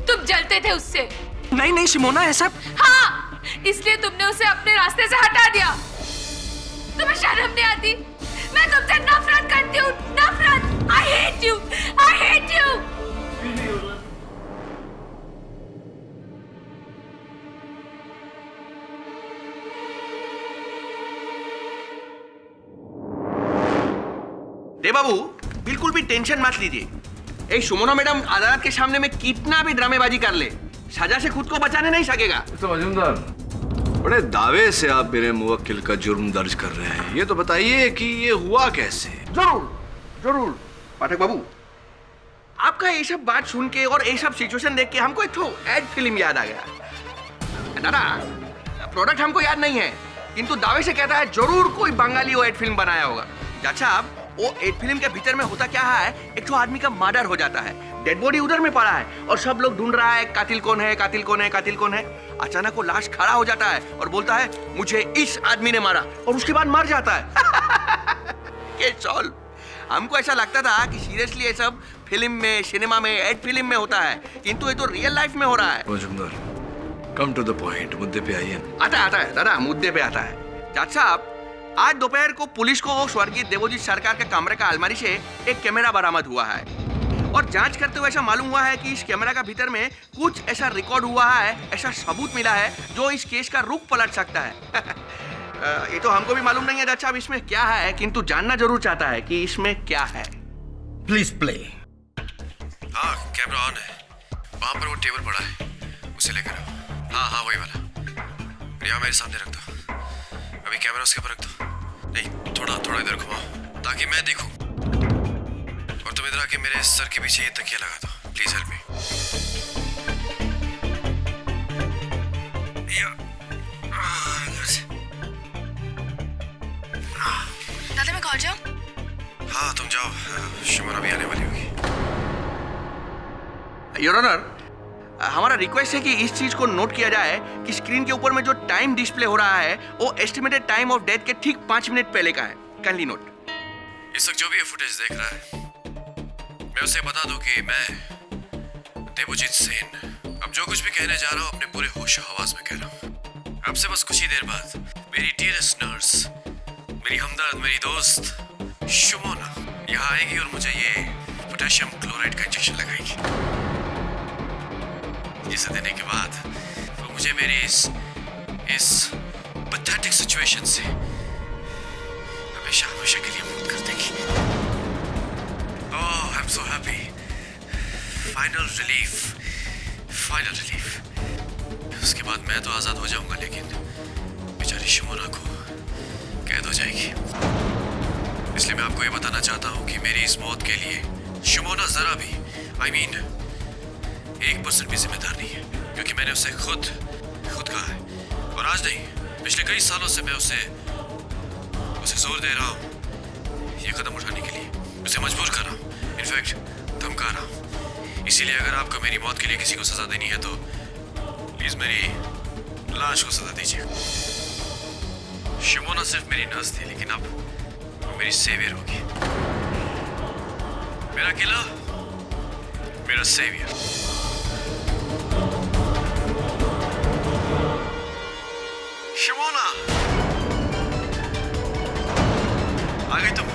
तुम जलते थे उससे। नहीं शिमोना, ऐसा। हाँ, इसलिए तुमने उसे अपने रास्ते से हटा दिया। तुम्हें शर्म नहीं आती? मैं तुमसे नफरत करती हूँ, नफरत। I hate you, I hate you। दे बाबू बिल्कुल भी टेंशन मत लीजिए। ए सुमना मैडम अदालत के सामने में कितना भी ड्रामेबाजी कर ले, सजा से खुद को बचाने नहीं सकेगा। तो मजूमदार, बड़े दावे से आप मेरे मुवक्किल का जुर्म दर्ज कर रहे हैं। ये तो बताइए कि ये हुआ कैसे? जरूर जरूर पाठक बाबू, आपका ये सब बात सुन के और ये सब सिचुएशन देख के हमको एक तो एड फिल्म याद आ गया। दादा प्रोडक्ट हमको याद नहीं है, किंतु दावे से कहता है जरूर कोई बंगाली वो एड फिल्म बनाया होगा। अच्छा साहब, वो एड फिल्म के भीतर में होता क्या है, एक तो आदमी का मर्डर हो जाता है, डेड बॉडी उधर में पड़ा है और सब लोग ढूंढ रहा है कातिल कौन है, कातिल कौन है, कातिल कौन है। अचानक वो लाश खड़ा हो जाता है और बोलता है मुझे इस आदमी ने मारा, और उसके बाद मर जाता है। Case solve. हमको ऐसा लगता था कि सीरियसली ये सब फिल्म में, सिनेमा में, एड फिल्म में होता है, किंतु ये तो रियल लाइफ में हो रहा है। Majumdar, come to the point, मुद्दे पे आइए। आता है दादा, मुद्दे पे आता है। जज साहब, आज दोपहर को पुलिस को स्वर्गीय देवोजीत सरकार के कमरे का अलमारी से एक कैमरा बरामद हुआ है, और जांच करते हुए ऐसा मालूम हुआ है कि इस कैमरा का भीतर में कुछ ऐसा रिकॉर्ड हुआ है, ऐसा सबूत मिला है जो इस केस का रुख पलट सकता है। ये तो हमको भी मालूम नहीं है जज साहब इसमें क्या है, किंतु जानना जरूर चाहता है कि इसमें क्या है। Please play. हाँ, कैमरा ऑन है। वहाँ पर वो टेबल पड़ा है, उसे लेकर आओ। हाँ वही वाला। यहाँ मेरे सामने रख दो। अभी कैमरा उसके ऊपर रख दो। नहीं, थोड़ा इधर घुमाओ ताकि मैं देखूं। और तुम इधर आके मेरे सर के पीछे ये तकिया लगा दो। Please help me. दादा मैं कॉल जाऊं? हाँ तुम जाओ, शुमना भी आने वाली होगी। योर ऑनर, हमारा रिक्वेस्ट है कि इस चीज को नोट किया जाए कि स्क्रीन के ऊपर में जो टाइम डिस्प्ले हो रहा है वो एस्टिमेटेड टाइम ऑफ डेथ के ठीक 5 मिनट पहले का है। Kindly note. इस वक्त जो भी ये फुटेज देख रहा है, मैं उसे बता दूं कि मैं देवजीत सेन अब जो कुछ भी कहने जा रहा हूँ अपने पूरे होश हवास में कह रहा हूँ। अब से बस कुछ ही देर बाद मेरी डियरेस्ट नर्स, मेरी हमदर्द, मेरी दोस्त शुमोना यहाँ आएगी और मुझे ये पोटेशियम क्लोराइड का इंजेक्शन लगाएगी, जिसे देने के बाद वो मुझे मेरी इस पैथेटिक सिचुएशन से हमेशा के लिए मुक्त कर देगी। Oh, I am so happy. Final relief. उसके बाद मैं तो आजाद हो जाऊंगा, लेकिन बेचारी शुमोना को कैद हो जाएगी। इसलिए मैं आपको ये बताना चाहता हूँ कि मेरी इस मौत के लिए शुमोना जरा भी, I mean 1% भी जिम्मेदार नहीं है, क्योंकि मैंने उसे खुद कहा है, और आज नहीं, पिछले कई सालों से मैं उसे जोर दे रहा हूँ ये कदम उठाने के लिए, उसे मजबूर कर रहा हूँ, इनफैक्ट धमका रहा हूँ। इसीलिए अगर आपको मेरी मौत के लिए किसी को सजा देनी है तो प्लीज मेरी लाश को सजा दीजिए। शुमोना सिर्फ मेरी नर्स थी, लेकिन अब वो मेरी सेवियर होगी। मेरा किला, मेरा सेवियर। शुमोना, आ गई तुम।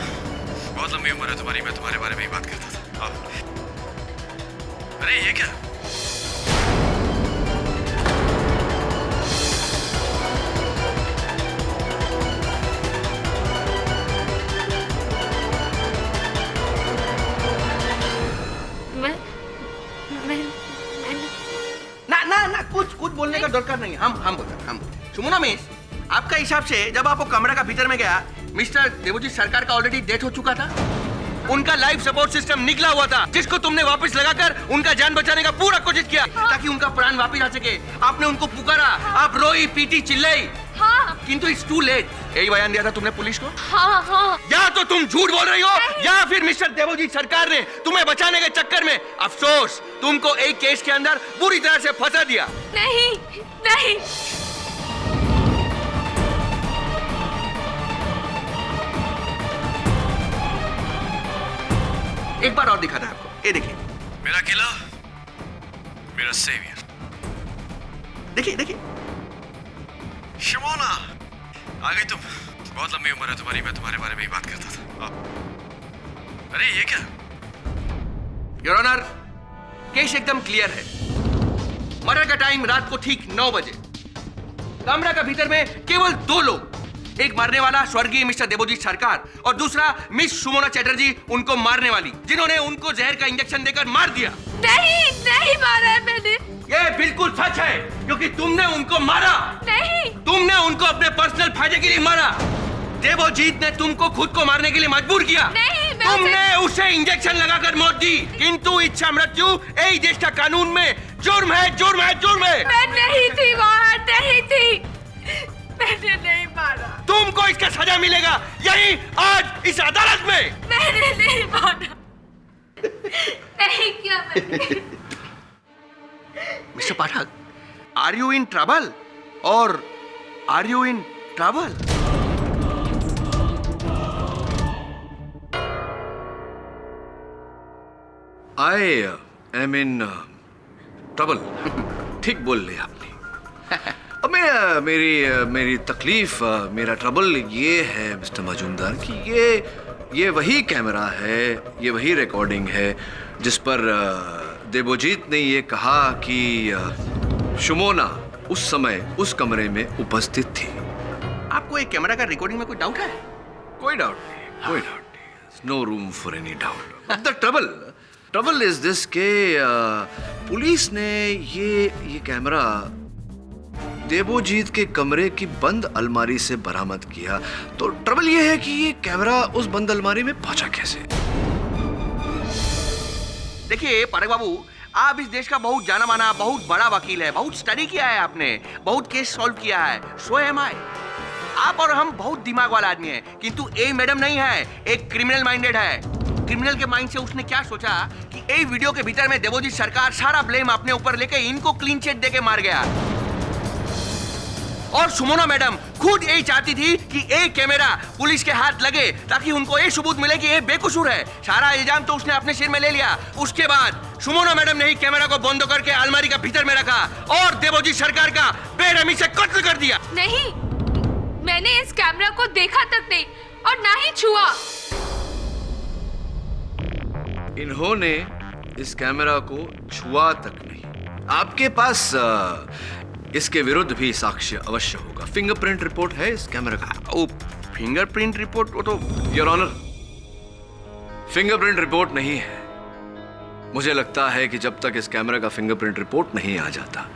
बहुत लंबी उम्र है तुम्हारी, मैं तुम्हारे बारे में ही बात करता था। अरे ये क्या? ना कुछ बोलने का दरकार नहीं है। हम बोलते हैं। सुमना मिस, आपका हिसाब से जब आप वो कमरे का भीतर में गया, मिस्टर देवजीत सरकार का ऑलरेडी डेथ हो चुका था, उनका लाइफ सपोर्ट सिस्टम निकला हुआ था, जिसको तुमने वापस लगाकर उनका जान बचाने का पूरा कोशिश किया ताकि उनका प्राण वापस आ सके। आपने उनको पुकारा, आप रोई पीटी चिल्लाई, किंतु इट्स टू लेट। यही बयान दिया था तुमने पुलिस को? हाँ। या तो तुम झूठ बोल रही हो, या फिर मिस्टर देवजीत सरकार ने तुम्हें बचाने के चक्कर में अफसोस तुमको एक केस के अंदर बुरी तरह से फंसा दिया। नहीं। एक बार और दिखाता है आपको, ये देखिए। मेरा किला, मेरा सेवियर। देखिए। शुमोना, आ गई तुम। बहुत लंबी उम्र है तुम्हारी, मैं तुम्हारे बारे में ही बात करता था। अरे ये क्या? योर ऑनर, केस एकदम क्लियर है। मर्डर का टाइम रात को ठीक 9 बजे। कमरा का भीतर में केवल 2 लोग, एक मारने वाला स्वर्गीय मिस्टर देवोजीत सरकार और दूसरा मिस सुमोना चैटर्जी, उनको मारने वाली, जिन्होंने उनको जहर का इंजेक्शन देकर मार दिया। नहीं मारा है मैंने। ये बिल्कुल सच है, क्योंकि तुमने उनको मारा। नहीं, तुमने उनको अपने पर्सनल फायदे के लिए मारा। देवोजीत ने तुमको खुद को मारने के लिए मजबूर किया। नहीं, तुमने उसे इंजेक्शन लगाकर मौत दी, किंतु इच्छा मृत्यु यही देश का कानून में जुर्म है, जुर्म है, जुर्म है। मैं नहीं थी वहाँ, नहीं थी, मैंने नहीं मारा। तुमको इसका सजा मिलेगा यही आज इस अदालत में। मैंने नहीं मारा, नहीं किया मैंने। Mister Pathak, are you in trouble और are you in trouble? I am in trouble. ठीक बोल लिया आपने। अब मेरी तकलीफ, मेरा ट्रबल ये है मिस्टर मजूमदार कि ये वही कैमरा है, ये वही रिकॉर्डिंग है जिस पर देवोजीत ने ये कहा कि शुमोना उस समय उस कमरे में उपस्थित थी। आपको एक कैमरा का रिकॉर्डिंग में कोई डाउट है? कोई डाउट नहीं, कोई डाउट नहीं। No room for any doubt. The trouble is this के पुलिस ने ये कैमरा देवोजीत के कमरे की बंद अलमारी से बरामद किया। तो ट्रबल ये है कि ये कैमरा उस बंद अलमारी में पहुंचा कैसे? देखिए पाठक बाबू, आप इस देश का बहुत जाना माना, बहुत बड़ा वकील है, बहुत स्टडी किया है आपने, बहुत केस सॉल्व किया है। सो एम आई। आप और हम बहुत दिमाग वाला आदमी है, किंतु ए मैडम नहीं है, एक क्रिमिनल माइंडेड है। क्रिमिनल के माइंड से उसने क्या सोचा कि ए वीडियो के भीतर में देवोजीत सरकार सारा ब्लेम अपने ऊपर लेके इनको क्लीन चिट देके मार गया। और सुमोना मैडम खुद यही चाहती थी कि एक कैमरा पुलिस के हाथ लगे ताकि उनको ये सबूत मिले कि ये बेकसूर है। सारा इल्जाम तो उसने अपने सिर में ले लिया। उसके बाद सुमोना मैडम ने ही कैमरा को बंद करके अलमारी का भीतर में रखा और देवोजीत सरकार का बेरहमी से कत्ल कर दिया। नहीं, मैंने इस कैमरा को देखा तक नहीं और ना ही छुआ। इन्होंने इस कैमरा को छुआ तक नहीं। आपके पास इसके विरुद्ध भी साक्ष्य अवश्य होगा। फिंगरप्रिंट रिपोर्ट है इस कैमरा का? ओ, फिंगरप्रिंट रिपोर्ट? वो तो योर ऑनर, फिंगरप्रिंट रिपोर्ट नहीं है। मुझे लगता है कि जब तक इस कैमरा का फिंगरप्रिंट रिपोर्ट नहीं आ जाता,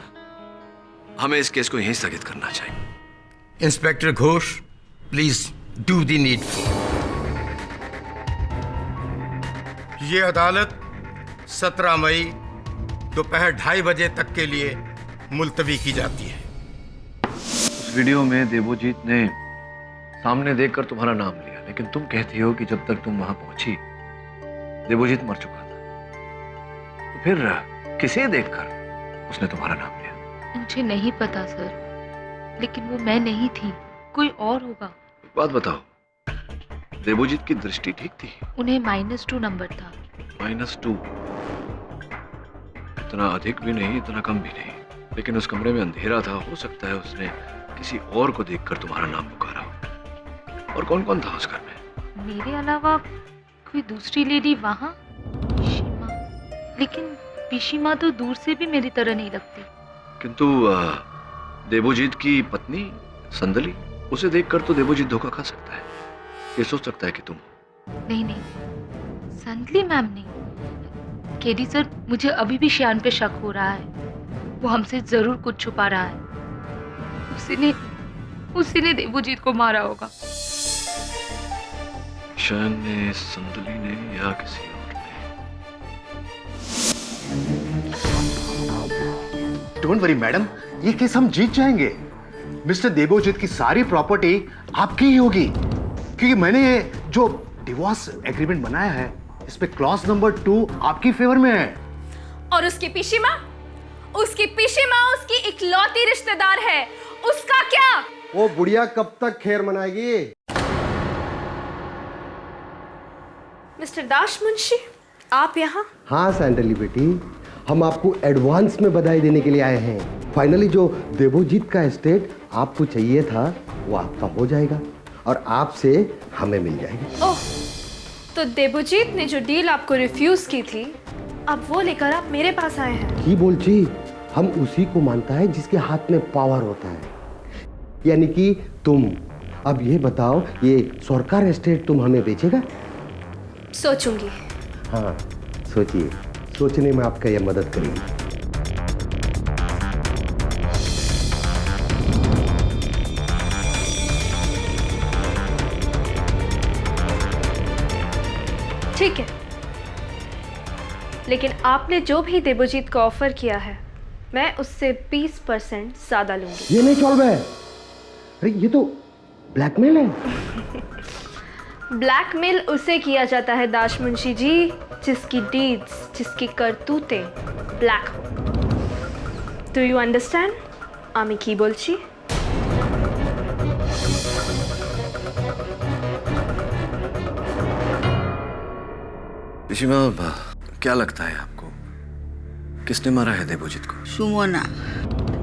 हमें इस केस को यहीं स्थगित करना चाहिए। Inspector Ghosh, please do the needful. ये अदालत 17 मई दोपहर 2:30 बजे तक के लिए मुलतवी की जाती है। उस वीडियो में देवोजीत ने सामने देखकर तुम्हारा नाम लिया, लेकिन तुम कहती हो कि जब तक तुम वहां पहुंची देवोजीत मर चुका था। तो फिर किसे देखकर उसने तुम्हारा नाम लिया? मुझे नहीं पता सर, लेकिन वो मैं नहीं थी, कोई और होगा। एक बात बताओ, देवोजीत की दृष्टि ठीक थी? उन्हें -2 नंबर था। -2? इतना अधिक भी नहीं, इतना कम भी नहीं। लेकिन उस कमरे में अंधेरा था, हो सकता है उसने किसी और को देखकर तुम्हारा नाम पुकारा हो। और कौन कौन था उस घर में? मेरे अलावा कोई दूसरी लेडी वहाँ? पिशीमा। लेकिन पिशीमा तो दूर से भी मेरी तरह नहीं लगती। किंतु देवोजीत की पत्नी संदली, उसे देखकर तो देवोजीत धोखा खा सकता है। ये सोच सकता है कि तुम। नहीं, संदली मैम नहीं। केडी सर, मुझे अभी भी श्यान पे शक हो रहा है। वो हमसे जरूर कुछ छुपा रहा है। उसी ने देवोजीत को मारा होगा। श्यान ने, संदली ने, या किसी और ने? डोंट वरी मैडम, ये केस हम जीत जाएंगे। मिस्टर देवोजीत की सारी प्रॉपर्टी आपकी ही होगी, क्योंकि मैंने ये जो डिवोर्स एग्रीमेंट बनाया है, इस पे क्लॉज नंबर 2 आपकी फेवर में है। और उसकी पिशीमा उसकी इकलौती रिश्तेदार है, उसका क्या? वो बुढ़िया कब तक खैर मनाएगी? मिस्टर दाश मुंशी, आप यहाँ? हाँ सैंडली बेटी, हम आपको एडवांस में बधाई देने के लिए आए हैं। फाइनली जो देवोजीत का एस्टेट आपको चाहिए था वो आपका हो जाएगा और आपसे हमें मिल जाएगी। ओह, तो देवोजीत ने जो डील आपको रिफ्यूज की थी, अब वो लेकर आप मेरे पास आए हैं। की बोलची, हम उसी को मानता है जिसके हाथ में पावर होता है, यानी कि तुम। अब ये बताओ, ये सरकार एस्टेट तुम हमें बेचेगा? सोचूंगी। हाँ सोचिए, सोचने में आपका यह मदद करेगी। ठीक है, लेकिन आपने जो भी देवजीत को ऑफर किया है, मैं उससे 20% ज्यादा लूंगी। ये नहीं चल रहा है। अरे ये तो ब्लैकमेल है। ब्लैकमेल उसे किया जाता है दाश मुंशी जी, जिसकी डीड्स, जिसकी करतूतें ब्लैक हो। Do you understand? आमी की बोलছি? पिशीमा, क्या लगता है आपको, किसने मारा है देवजीत को? सुमोना।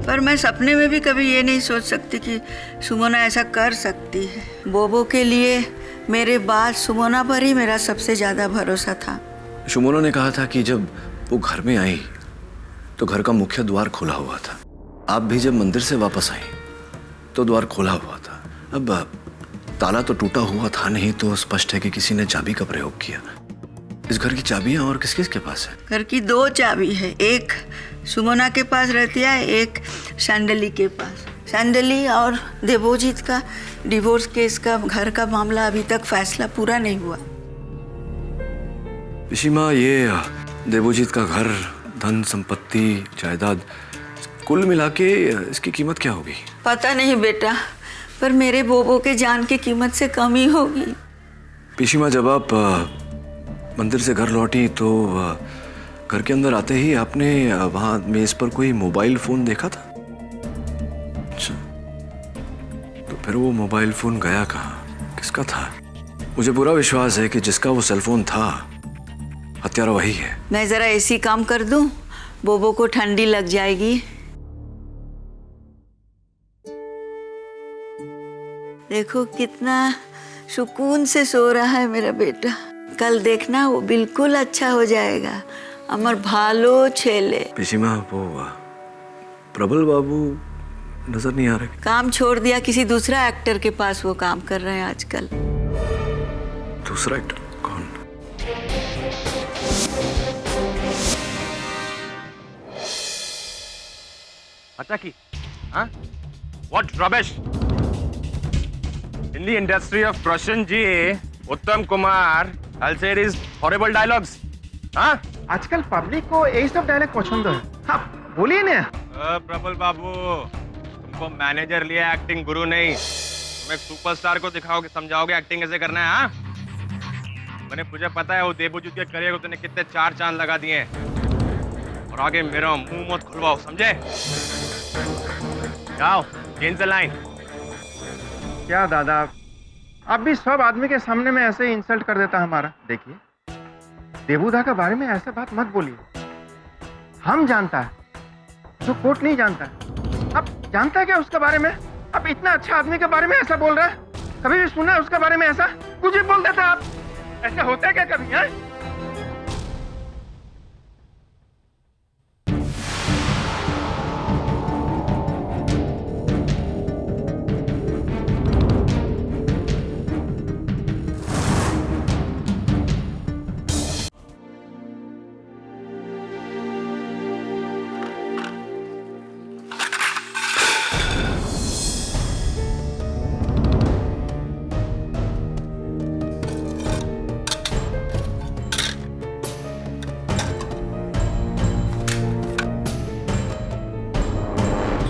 पर मैं सपने में भी कभी ये नहीं सोच सकती कि सुमोना ऐसा कर सकती है। बोबो के लिए मेरे बाद सुमोना पर ही मेरा सबसे ज्यादा भरोसा था। सुमोना ने कहा था कि जब वो घर में आई तो घर का मुख्य द्वार खुला हुआ था। आप भी जब मंदिर से वापस आई तो द्वार खुला हुआ था। अब ताला तो टूटा हुआ था नहीं, तो स्पष्ट है कि किसी ने चाबी का प्रयोग किया। इस घर की चाबियां और किस किस के पास है? घर की 2 चाबी है, एक सुमोना के पास रहती है, एक सैंडली के पास। सैंडली और देवजीत का डिवोर्स केस का घर का मामला अभी तक फैसला पूरा नहीं हुआ। पिशीमा, ये देवजीत का घर, धन संपत्ति, जायदाद, कुल मिला के इसकी कीमत क्या होगी? पता नहीं बेटा, पर मेरे बोबो के जान की कीमत से कम ही होगी। पिशीमा, जब आप मंदिर से घर लौटी तो घर के अंदर आते ही आपने वहां मेज पर कोई मोबाइल फोन देखा था? अच्छा, तो फिर वो मोबाइल फोन गया कहाँ, किसका था? मुझे पूरा विश्वास है कि जिसका वो सेलफोन था, हत्यारा वही है। मैं जरा ऐसी काम कर दूं, बोबो को ठंडी लग जाएगी। देखो कितना सुकून से सो रहा है मेरा बेटा। कल देखना वो बिल्कुल अच्छा हो जाएगा। अमर भालो छेले। पिशीमा, वो प्रबल बाबू नजर नहीं आ रहे। काम छोड़ दिया, किसी दूसरा एक्टर के पास वो काम कर रहे हैं आजकल। दूसरा एक्टर कौन? अच्छा की, हाँ? What rubbish! In the industry of Prashanji, उत्तम Kumar, I'll say it is horrible dialogues. हाँ? आजकल पब्लिक को यही सब डायलॉग पसंद है। हाँ, बोलिए ना। प्रबल बाबू, तुमको मैनेजर लिया, एक्टिंग गुरु नहीं। तुम एक सुपरस्टार को दिखाओगे, समझाओगे एक्टिंग कैसे करना है। हाँ? मुझे पता है वो देवजीत के करियर को तूने कितने 4 चांद लगा दिए हैं। और आगे मेरा मुंह मत खुलवाओ, समझे? जाओ, चेंज द लाइन। क्या दादा, आप भी सब आदमी के सामने में ऐसे इंसल्ट कर देता हमारा। देखिए, देवूदा के बारे में ऐसे बात मत बोलिए। हम जानता है, जो कोर्ट नहीं जानता। आप जानता है क्या उसके बारे में? आप इतना अच्छा आदमी के बारे में ऐसा बोल रहा है? कभी भी सुना है उसके बारे में ऐसा? कुछ भी बोल देता आप। ऐसा होता है क्या कभी? है?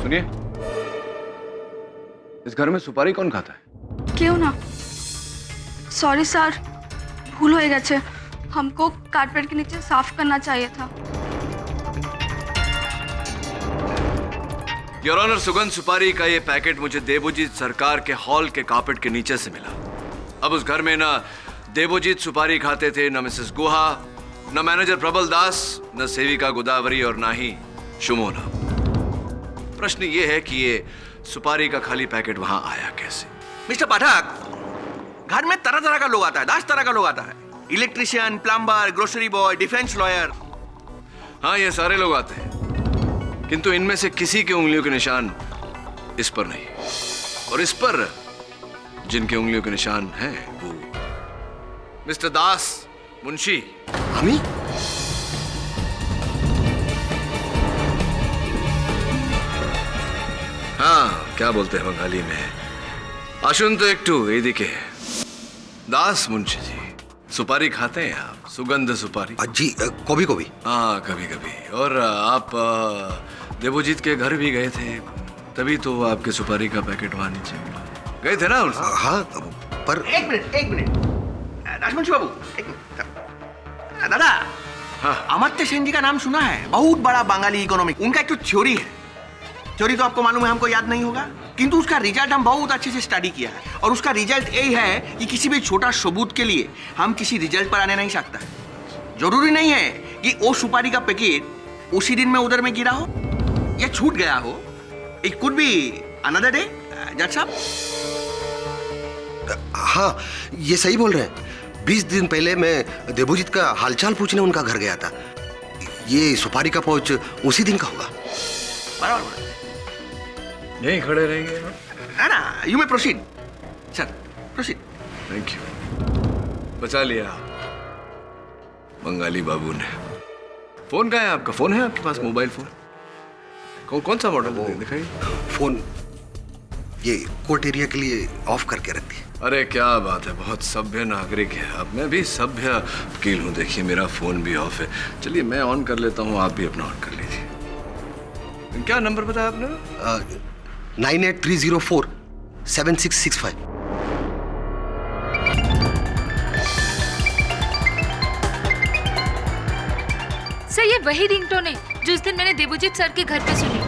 सुनिए, इस घर में सुपारी कौन खाता है? क्यों ना? सॉरी सर, भूल हो गए। हमको कारपेट के नीचे साफ करना चाहिए था। योर ऑनर, सुगंध सुपारी का ये पैकेट मुझे देवजीत सरकार के हॉल के कारपेट के नीचे से मिला। अब उस घर में ना देवजीत सुपारी खाते थे, न मिसेस गुहा, न मैनेजर प्रबल दास, न सेविका गोदावरी और ना ही सुमोना। प्रश्न ये है कि ये सुपारी का खाली पैकेट वहां आया कैसे? मिस्टर पाठक, घर में तरह तरह का लोग आता है, 10 तरह का लोग आता है। Electrician, plumber, grocery boy, defence lawyer. हाँ, ये सारे लोग आते हैं, किंतु इनमें से किसी के उंगलियों के निशान इस पर नहीं। और इस पर जिनके उंगलियों के निशान हैं वो मिस्टर दास मुंशी। हमी? हाँ, क्या बोलते हैं बंगाली में, आशुन तो एक टू एदिके। दास मुंशी जी, सुपारी खाते हैं आप? सुगंध सुपारी? जी कभी कभी। हाँ, कभी कभी। और आप देवोजीत के घर भी गए थे, तभी तो आपके सुपारी का पैकेट वहां नीचे मिला। गए थे ना उनसे? हाँ, पर एक मिनट दासमुंशी बाबू, एक मिनट। दादा, हाँ। अमर्त्य सेन जी का नाम सुना है? बहुत बड़ा बंगाली इकोनॉमिक। उनका एक तो थ्योरी है, थ्योरी तो आपको मालूम है, हमको याद नहीं होगा, किंतु उसका रिजल्ट हम बहुत अच्छे से स्टडी किया है। और उसका रिजल्ट यही है कि किसी भी छोटा सबूत के लिए हम किसी रिजल्ट पर आने नहीं सकता है। जरूरी नहीं है कि वो सुपारी का पैकेट उसी दिन में उधर में गिरा हो या छूट गया हो। It could be another day. जज साहब, हाँ, ये सही बोल रहे हैं। 20 दिन पहले मैं देवोजीत का हालचाल पूछने उनका घर गया था। ये सुपारी का पाउच उसी दिन का होगा। बराबर यहीं खड़े रहेंगे है ना? You may proceed sir, proceed. Thank you, बचा लिया बंगाली बाबू ने। फोन कहाँ है आपका? फोन है आपके पास? मोबाइल फोन कौन सा मॉडल है? दिखाइए। फोन ये कोर्ट एरिया के लिए ऑफ करके रख दिया। अरे क्या बात है, बहुत सभ्य नागरिक है आप। मैं भी सभ्य वकील हूँ। देखिए, मेरा फोन भी ऑफ है। चलिए मैं ऑन कर लेता हूँ, आप भी अपना ऑन कर लीजिए। क्या नंबर बताया आपने? 9830476665। सर ये वही रिंगटोन है जो इस दिन मैंने देवोजीत सर के घर पे सुनी।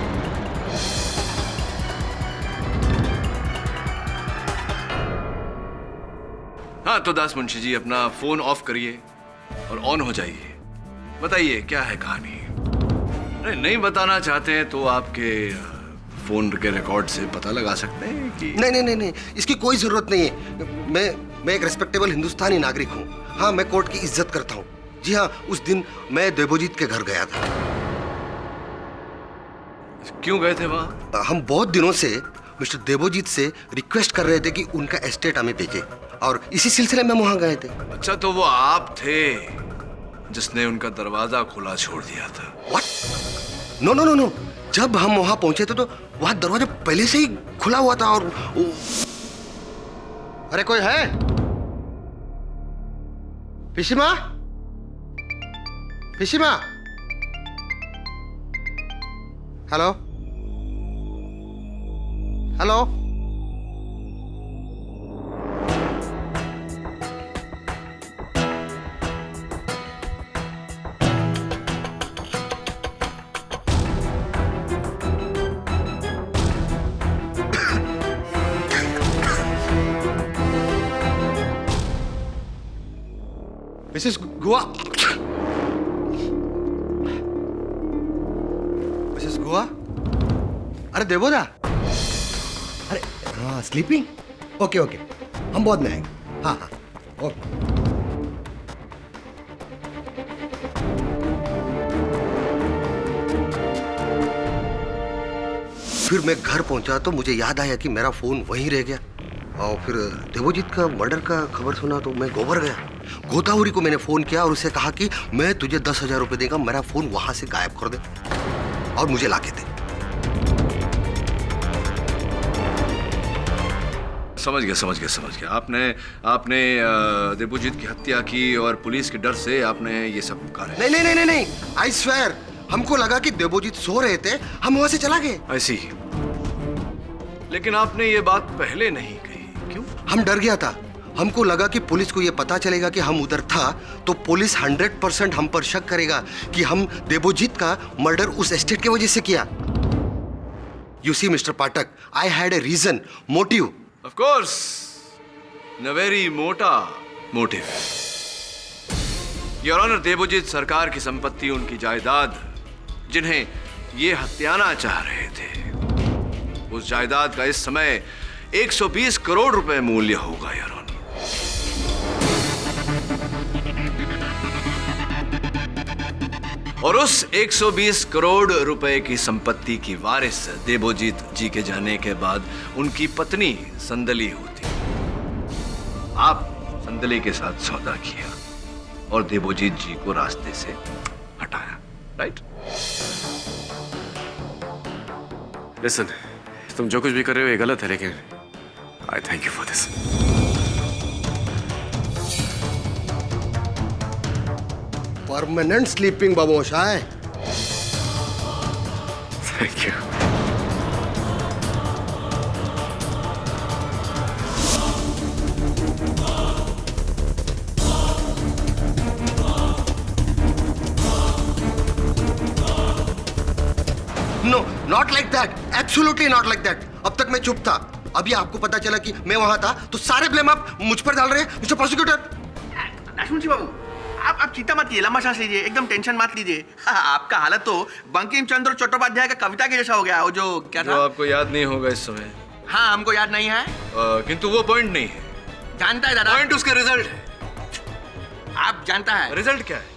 हाँ, तो दास मुंशी जी अपना फोन ऑफ करिए और ऑन हो जाइए। बताइए क्या है कहानी? नहीं बताना चाहते हैं तो आपके फोन के रिकॉर्ड से पता लगा सकते हैं कि नहीं, इसकी कोई जरूरत नहीं है। मैं एक रिस्पेक्टेबल हिंदुस्तानी नागरिक हूँ। हाँ, मैं कोर्ट की इज्जत करता हूँ। जी हाँ, उस दिन मैं देवोजीत के घर गया था। क्यों गए थे वहाँ? हम बहुत दिनों से मिस्टर देवोजीत से रिक्वेस्ट कर रहे थे कि उनका एस्टेट हमें भेजे, और इसी सिलसिले में वहाँ गए थे। अच्छा, तो वो आप थे जिसने उनका दरवाजा खुला छोड़ दिया था? What? नो। जब हम वहां पहुंचे थे तो वहां दरवाजा पहले से ही खुला हुआ था। और अरे कोई है? पिशिमा? हेलो? मिसेस गुआ? अरे देवोदा, अरे हाँ, स्लीपिंग? ओके, हम बाद में आएंगे। हाँ, ओके। फिर मैं घर पहुंचा तो मुझे याद आया कि मेरा फोन वहीं रह गया। और फिर देवोजीत का मर्डर का खबर सुना तो मैं गोबर गया। गोदावरी को मैंने फोन किया और उससे कहा कि मैं तुझे 10,000 रुपए देगा, मेरा फोन वहां से गायब कर दे और मुझे लाके दे। समझ गया। आपने देवोजीत की हत्या की और पुलिस के डर से आपने ये सब करा? नहीं, आई स्वेयर, हमको लगा कि देवोजीत सो रहे थे, हम वहां से चला गए। ऐसी? लेकिन आपने ये बात पहले नहीं कही, क्यों? हम डर गया था। हमको लगा कि पुलिस को ये पता चलेगा कि हम उधर था तो पुलिस 100% हम पर शक करेगा कि हम देवोजीत का मर्डर उस एस्टेट की वजह से किया। You see mister Pathak, I had a reason, motive. Of course, a very मोटा motive. Your honour, Debojit Sarkar की संपत्ति, उनकी जायदाद, जिन्हें ये हत्याना चाह रहे थे, उस जायदाद का इस समय 120 करोड़ रुपए मूल्य होगा योर ऑनर। और उस 120 करोड़ रुपए की संपत्ति की वारिस देवोजीत जी के जाने के बाद उनकी पत्नी संदली होती। आपने संदले के साथ सौदा किया और देवोजीत जी को रास्ते से हटाया, राइट? लिसन, तुम जो कुछ भी कर रहे हो ये गलत है, लेकिन I thank you for this. Permanent sleeping बमोश है। Thank you. No, not like that, absolutely not like that. अब तक मैं चुप था, अभी आपको पता चला कि मैं वहां था तो सारे ब्लेम आप मुझ पर डाल रहे हैं मिस्टर प्रोसिक्यूटर। नाशमुन बाबू, आप चिंता मत कीजिए, लंबा सांस लीजिए, एकदम टेंशन मत लीजिए। आपका हालत तो बंकिम चंद्र चट्टोपाध्याय का कविता के जैसा हो गया, वो जो क्या था? जो आपको याद नहीं होगा इस समय। हाँ, हमको याद नहीं है। किंतु वो पॉइंट नहीं है। जानता है दादा, पॉइंट उसका रिजल्ट है। आप जानता है रिजल्ट क्या है?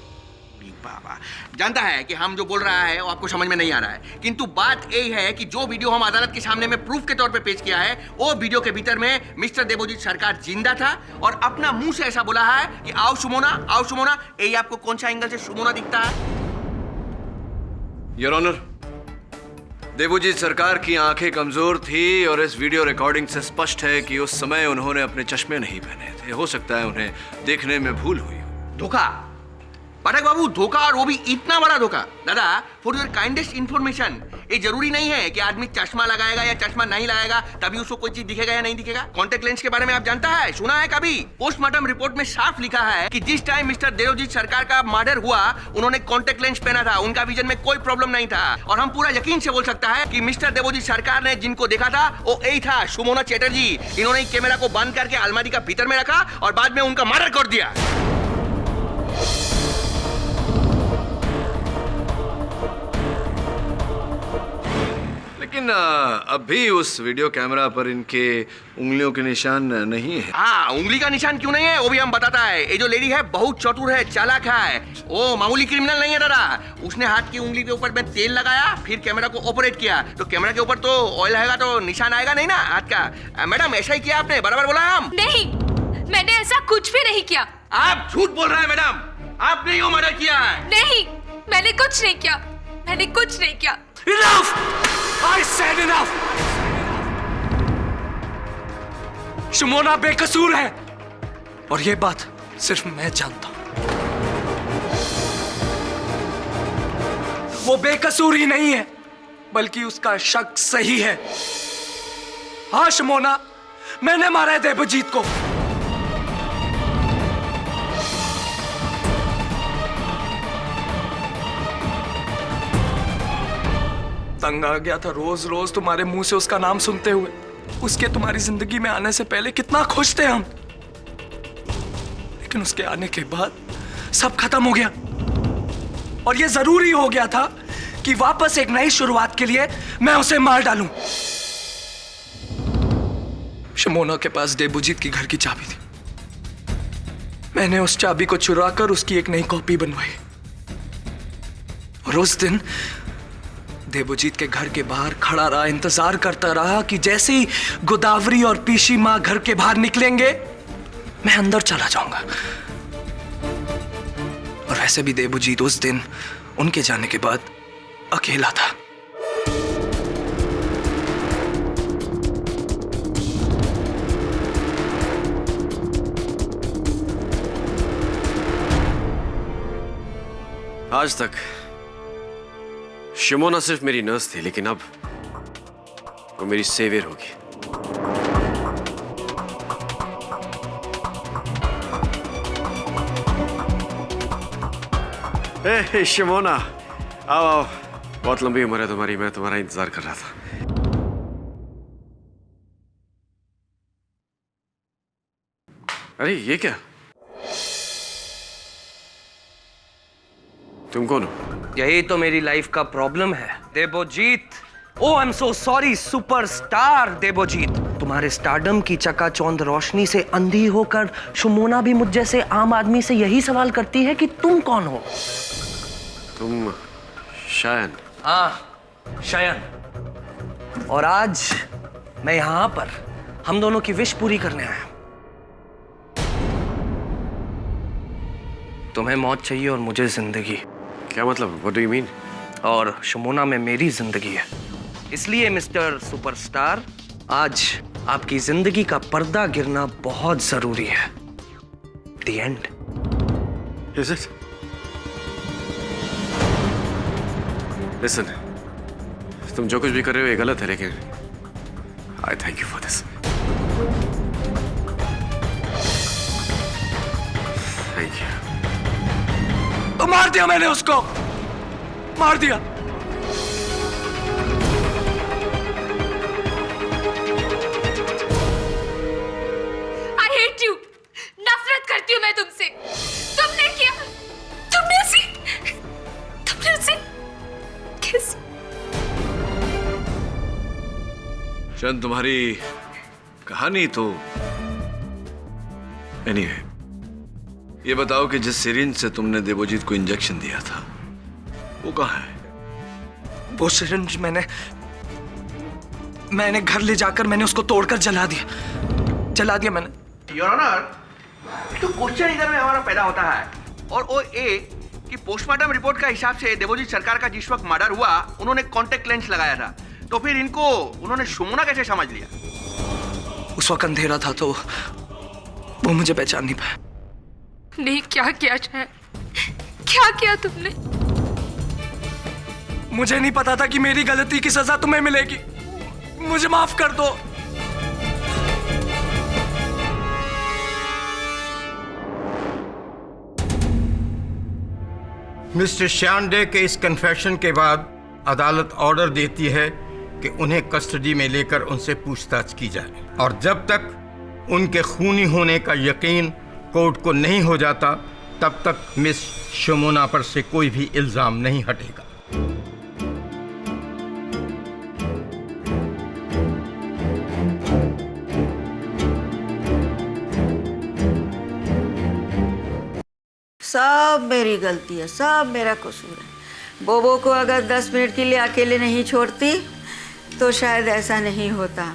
बाबा जानता है कि हम जो बोल रहा है वो आपको समझ में नहीं आ रहा है, किंतु बात यही है कि जो वीडियो हम अदालत के सामने में प्रूफ के तौर पे पेश किया है, वो वीडियो के भीतर में मिस्टर देवोजीत सरकार जिंदा था और अपना मुंह से ऐसा बोला है कि आओ सुमोना, आओ सुमोना। यही आपको कौन सा एंगल से सुमोना दिखता है? योर ऑनर, देवोजीत सरकार की आंखें कमजोर थी और इस वीडियो रिकॉर्डिंग से स्पष्ट है कि उस समय उन्होंने अपने चश्मे नहीं पहने थे। हो सकता है उन्हें देखने में भूल हुई हो। धोखा पाठक बाबू, धोखा, और वो भी इतना बड़ा धोखा। दादा, फॉर योर काइंडेस्ट इन्फॉर्मेशन, ये जरूरी नहीं है कि आदमी चश्मा लगाएगा या चश्मा नहीं लगाएगा तभी उसको कोई चीज दिखेगा या नहीं दिखेगा। कॉन्टेक्ट लेंस के बारे में आप जानता है, सुना है कभी? पोस्टमार्टम रिपोर्ट में साफ लिखा है कि जिस टाइम मिस्टर देवोजीत सरकार का मर्डर हुआ उन्होंने कॉन्टेक्ट लेंस पहना था, उनका विजन में कोई प्रॉब्लम नहीं था। और हम पूरा यकीन से बोल सकता है कि मिस्टर देवोजीत सरकार ने जिनको देखा था वो यही था, सुमोना चैटर्जी। इन्होंने कैमरा को बंद करके अलमारी का भीतर में रखा और बाद में उनका मर्डर कर दिया। लेकिन अभी उस वीडियो कैमरा पर इनके उंगलियों के निशान नहीं है। हाँ, उंगली का निशान क्यों नहीं है वो भी हम बताता है। ये जो लेडी है बहुत चतुर है, चालाक है, वो मामूली क्रिमिनल नहीं है दादा। उसने हाथ की उंगली के ऊपर में तेल लगाया, फिर कैमरा को ऑपरेट किया, तो कैमरा के ऊपर तो ऑयल रहेगा तो निशान आएगा नहीं ना हाथ का। मैडम, ऐसा ही किया आपने, बराबर बोला है हम? नहीं, मैंने ऐसा कुछ भी नहीं किया। आप झूठ बोल रहे हैं मैडम, आपने ही मर्डर किया है। नहीं, मैंने कुछ नहीं किया, मैंने कुछ नहीं किया। Enough! I said enough! Shumona बेकसूर है और ये बात सिर्फ मैं जानता हूं। वो बेकसूर ही नहीं है बल्कि उसका शक सही है। हाँ शुमोना, मैंने मारा है देवजीत को। तंग आ गया था रोज रोज तुम्हारे मुंह से उसका नाम सुनते हुए। उसके तुम्हारी जिंदगी में आने से पहले कितना खुश थे हम, लेकिन उसके आने के बाद सब खत्म हो गया। और ये जरूरी हो गया था कि वापस एक नई शुरुआत के लिए मैं उसे मार डालूं। शमोना के पास देवजीत की घर की चाबी थी। मैंने उस चाबी को चुराकर उसकी एक नई कॉपी बनवाई और उस दिन देवजीत के घर के बाहर खड़ा रहा, इंतजार करता रहा कि जैसे ही गोदावरी और पीशी मां घर के बाहर निकलेंगे मैं अंदर चला जाऊंगा। और वैसे भी देवजीत उस दिन उनके जाने के बाद अकेला था। आज तक शिमोना सिर्फ मेरी नर्स थी, लेकिन अब वो मेरी सेवियर होगी। ए शिमोना, आओ आओ, बहुत लंबी उम्र है तुम्हारी, मैं तुम्हारा इंतजार कर रहा था। अरे ये क्या? तुम कौन हो? यही तो मेरी लाइफ का प्रॉब्लम है Devjit. Oh I am so sorry superstar Devjit. तुम्हारे स्टारडम की चकाचौंध रोशनी से अंधी होकर शुमोना भी मुझ जैसे आम आदमी से यही सवाल करती है कि तुम कौन हो? तुम शायन। हाँ शायन। और आज मैं यहां पर हम दोनों की विश पूरी करने आया। तुम्हें मौत चाहिए और मुझे जिंदगी। क्या मतलब? What do you mean? और शमोना में मेरी जिंदगी है। इसलिए मिस्टर सुपरस्टार, आज आपकी जिंदगी का पर्दा गिरना बहुत जरूरी है। The end. Is it? Listen, तुम जो कुछ भी कर रहे हो ये गलत है, लेकिन I thank you for this. Thank you. तो मार दिया मैंने उसको, मार दिया। I hate you. नफरत करती हूँ मैं तुमसे। तुमने किया, तुमने उसे किस? चंद, तुम्हारी कहानी तो एनीवे, ये बताओ कि जिस सिरिंज से तुमने देवोजीत को इंजेक्शन दिया था वो कहाँ है? वो सिरिंज मैंने घर ले जाकर मैंने उसको तोड़कर जला दिया मैंने। योर ऑनर, तो क्वेश्चन इधर में हमारा पैदा होता है, और वो ये कि पोस्टमार्टम रिपोर्ट का हिसाब से देवोजीत सरकार का जिस वक्त मर्डर हुआ उन्होंने कॉन्टेक्ट लेंस लगाया था, तो फिर इनको उन्होंने शमोना कैसे समझ लिया? उस वक्त अंधेरा था तो वो मुझे पहचान नहीं पाया। नहीं, क्या किया शायद, क्या किया तुमने? मुझे नहीं पता था कि मेरी गलती की सजा तुम्हें मिलेगी। मुझे माफ कर दो। मिस्टर श्यानडे के इस कन्फेशन के बाद अदालत ऑर्डर देती है कि उन्हें कस्टडी में लेकर उनसे पूछताछ की जाए, और जब तक उनके खूनी होने का यकीन कोर्ट को नहीं हो जाता तब तक मिस शमोना पर से कोई भी इल्जाम नहीं हटेगा। सब मेरी गलती है, सब मेरा कसूर है। बोबो को अगर 10 मिनट के लिए अकेले नहीं छोड़ती तो शायद ऐसा नहीं होता।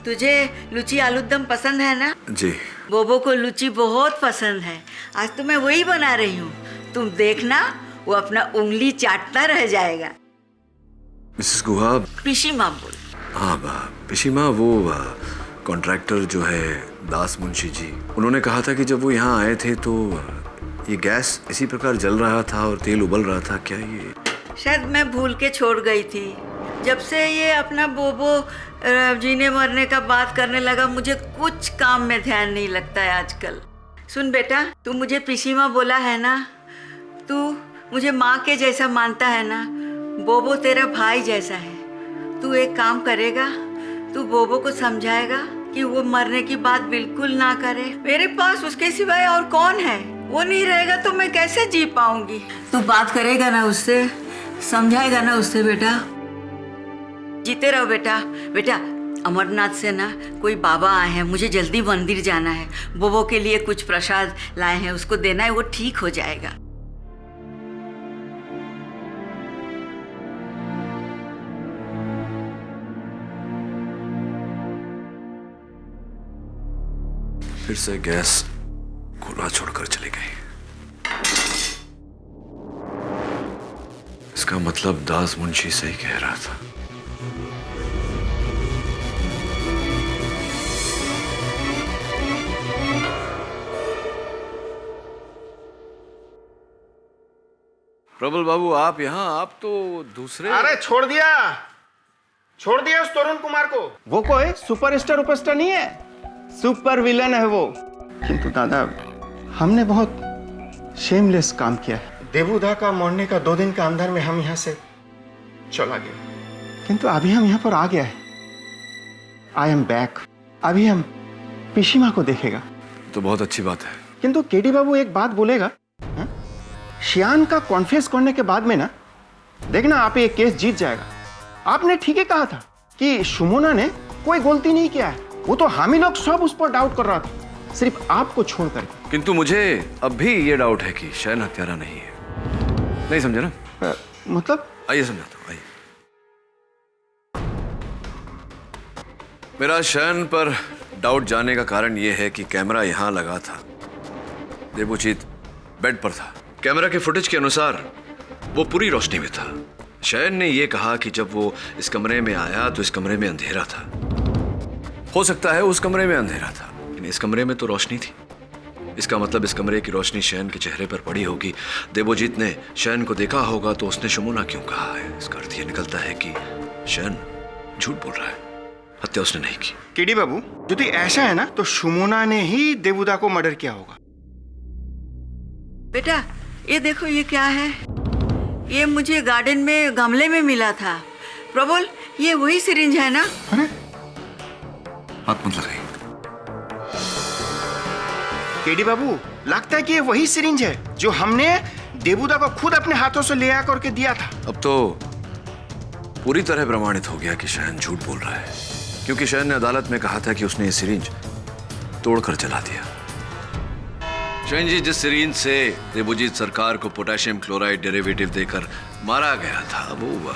तुझे लुची आलूदम पसंद है ना? जी। बोबो को लुची बहुत पसंद है। आज तो मैं वही बना रही हूँ, तुम देखना वो अपना उंगली चाटता रह जाएगा। मिसेस गुहा, पिशीमा बोल। हाँ पिशीमा, वो कॉन्ट्रैक्टर जो है दास मुंशी जी, उन्होंने कहा था कि जब वो यहाँ आए थे तो ये गैस इसी प्रकार जल रहा था और तेल उबल रहा था। क्या ये? शायद मैं भूल के छोड़ गई थी। जब से ये अपना बोबो जीने मरने का बात करने लगा, मुझे कुछ काम में ध्यान नहीं लगता है आजकल। सुन बेटा, तू मुझे पिशीमा बोला है ना, तू मुझे माँ के जैसा मानता है ना, बोबो तेरा भाई जैसा है। तू एक काम करेगा, तू बोबो को समझाएगा कि वो मरने की बात बिल्कुल ना करे। मेरे पास उसके सिवाय और कौन है? वो नहीं रहेगा तो मैं कैसे जी पाऊंगी? तू बात करेगा ना उससे, समझाएगा ना उससे बेटा? जीते रहो बेटा। बेटा, अमरनाथ से ना कोई बाबा आए हैं, मुझे जल्दी मंदिर जाना है। बोबो के लिए कुछ प्रसाद लाए हैं, उसको देना है, वो ठीक हो जाएगा। फिर से गैस खुला छोड़कर चली गई। इसका मतलब दास मुंशी से ही कह रहा था। प्रबल बाबू, आप यहाँ? आप तो दूसरे। अरे छोड़ दिया उस तरुण कुमार को। वो कोई सुपरस्टार उपस्टार नहीं है, सुपर विलन है वो। किंतु दादा, हमने बहुत शेमलेस काम किया है। देवुदा का मरने का 2 दिन के अंदर में हम यहाँ से चला गया, किंतु अभी हम यहाँ पर आ गया है। I am back. अभी हम पिशीमा को देखेगा तो बहुत अच्छी बात है। किंतु केडी बाबू एक बात बोलेगा, श्यान का कॉन्फेस करने के बाद में ना, देखना आप ये केस जीत जाएगा। आपने ठीक ही कहा था कि शमोना ने कोई गलती नहीं किया है। वो तो हम ही लोग सब उस पर डाउट कर रहा था, सिर्फ आपको छोड़कर। किंतु मुझे अब भी ये डाउट है कि शयन हत्यारा नहीं है। नहीं समझे ना? मतलब? आइए समझाता हूँ, आइए। मेरा शयन पर डाउट जाने का कारण यह है कि कैमरा यहां लगा था। देवोजीत बेड पर था। कैमरा के फुटेज के अनुसार वो पूरी रोशनी में था। शयन ने ये कहा कि जब वो इस कमरे में आया तो इस कमरे में अंधेरा था। हो सकता है उस कमरे में अंधेरा था, लेकिन इस कमरे में तो रोशनी थी। इसका मतलब इस कमरे की रोशनी शयन के चेहरे पर पड़ी होगी। देवोजीत ने शयन को देखा होगा तो उसने शुमोना क्यों कहा है? इसका अर्थ ये निकलता है कि शयन झूठ बोल रहा है, हत्या उसने नहीं की। केडी बाबू, यदि ऐसा है ना तो शुमोना ने ही देवुदा को मर्डर किया होगा। बेटा ये देखो, ये क्या है? ये मुझे गार्डन में गमले में मिला था। प्रबल, ये वही सिरिंज है ना? हाथ मत लगाइए। केडी बाबू, लगता है कि ये वही सिरिंज है जो हमने देवुदा को खुद अपने हाथों से ले आकर के दिया था। अब तो पूरी तरह प्रमाणित हो गया कि शयन झूठ बोल रहा है, क्योंकि शयन ने अदालत में कहा था कि उसने ये सिरिंज तोड़कर जला दिया। शयन जी, जिस सिरिंज से देवोजीत सरकार को पोटेशियम क्लोराइड डेरिवेटिव देकर मारा गया था वो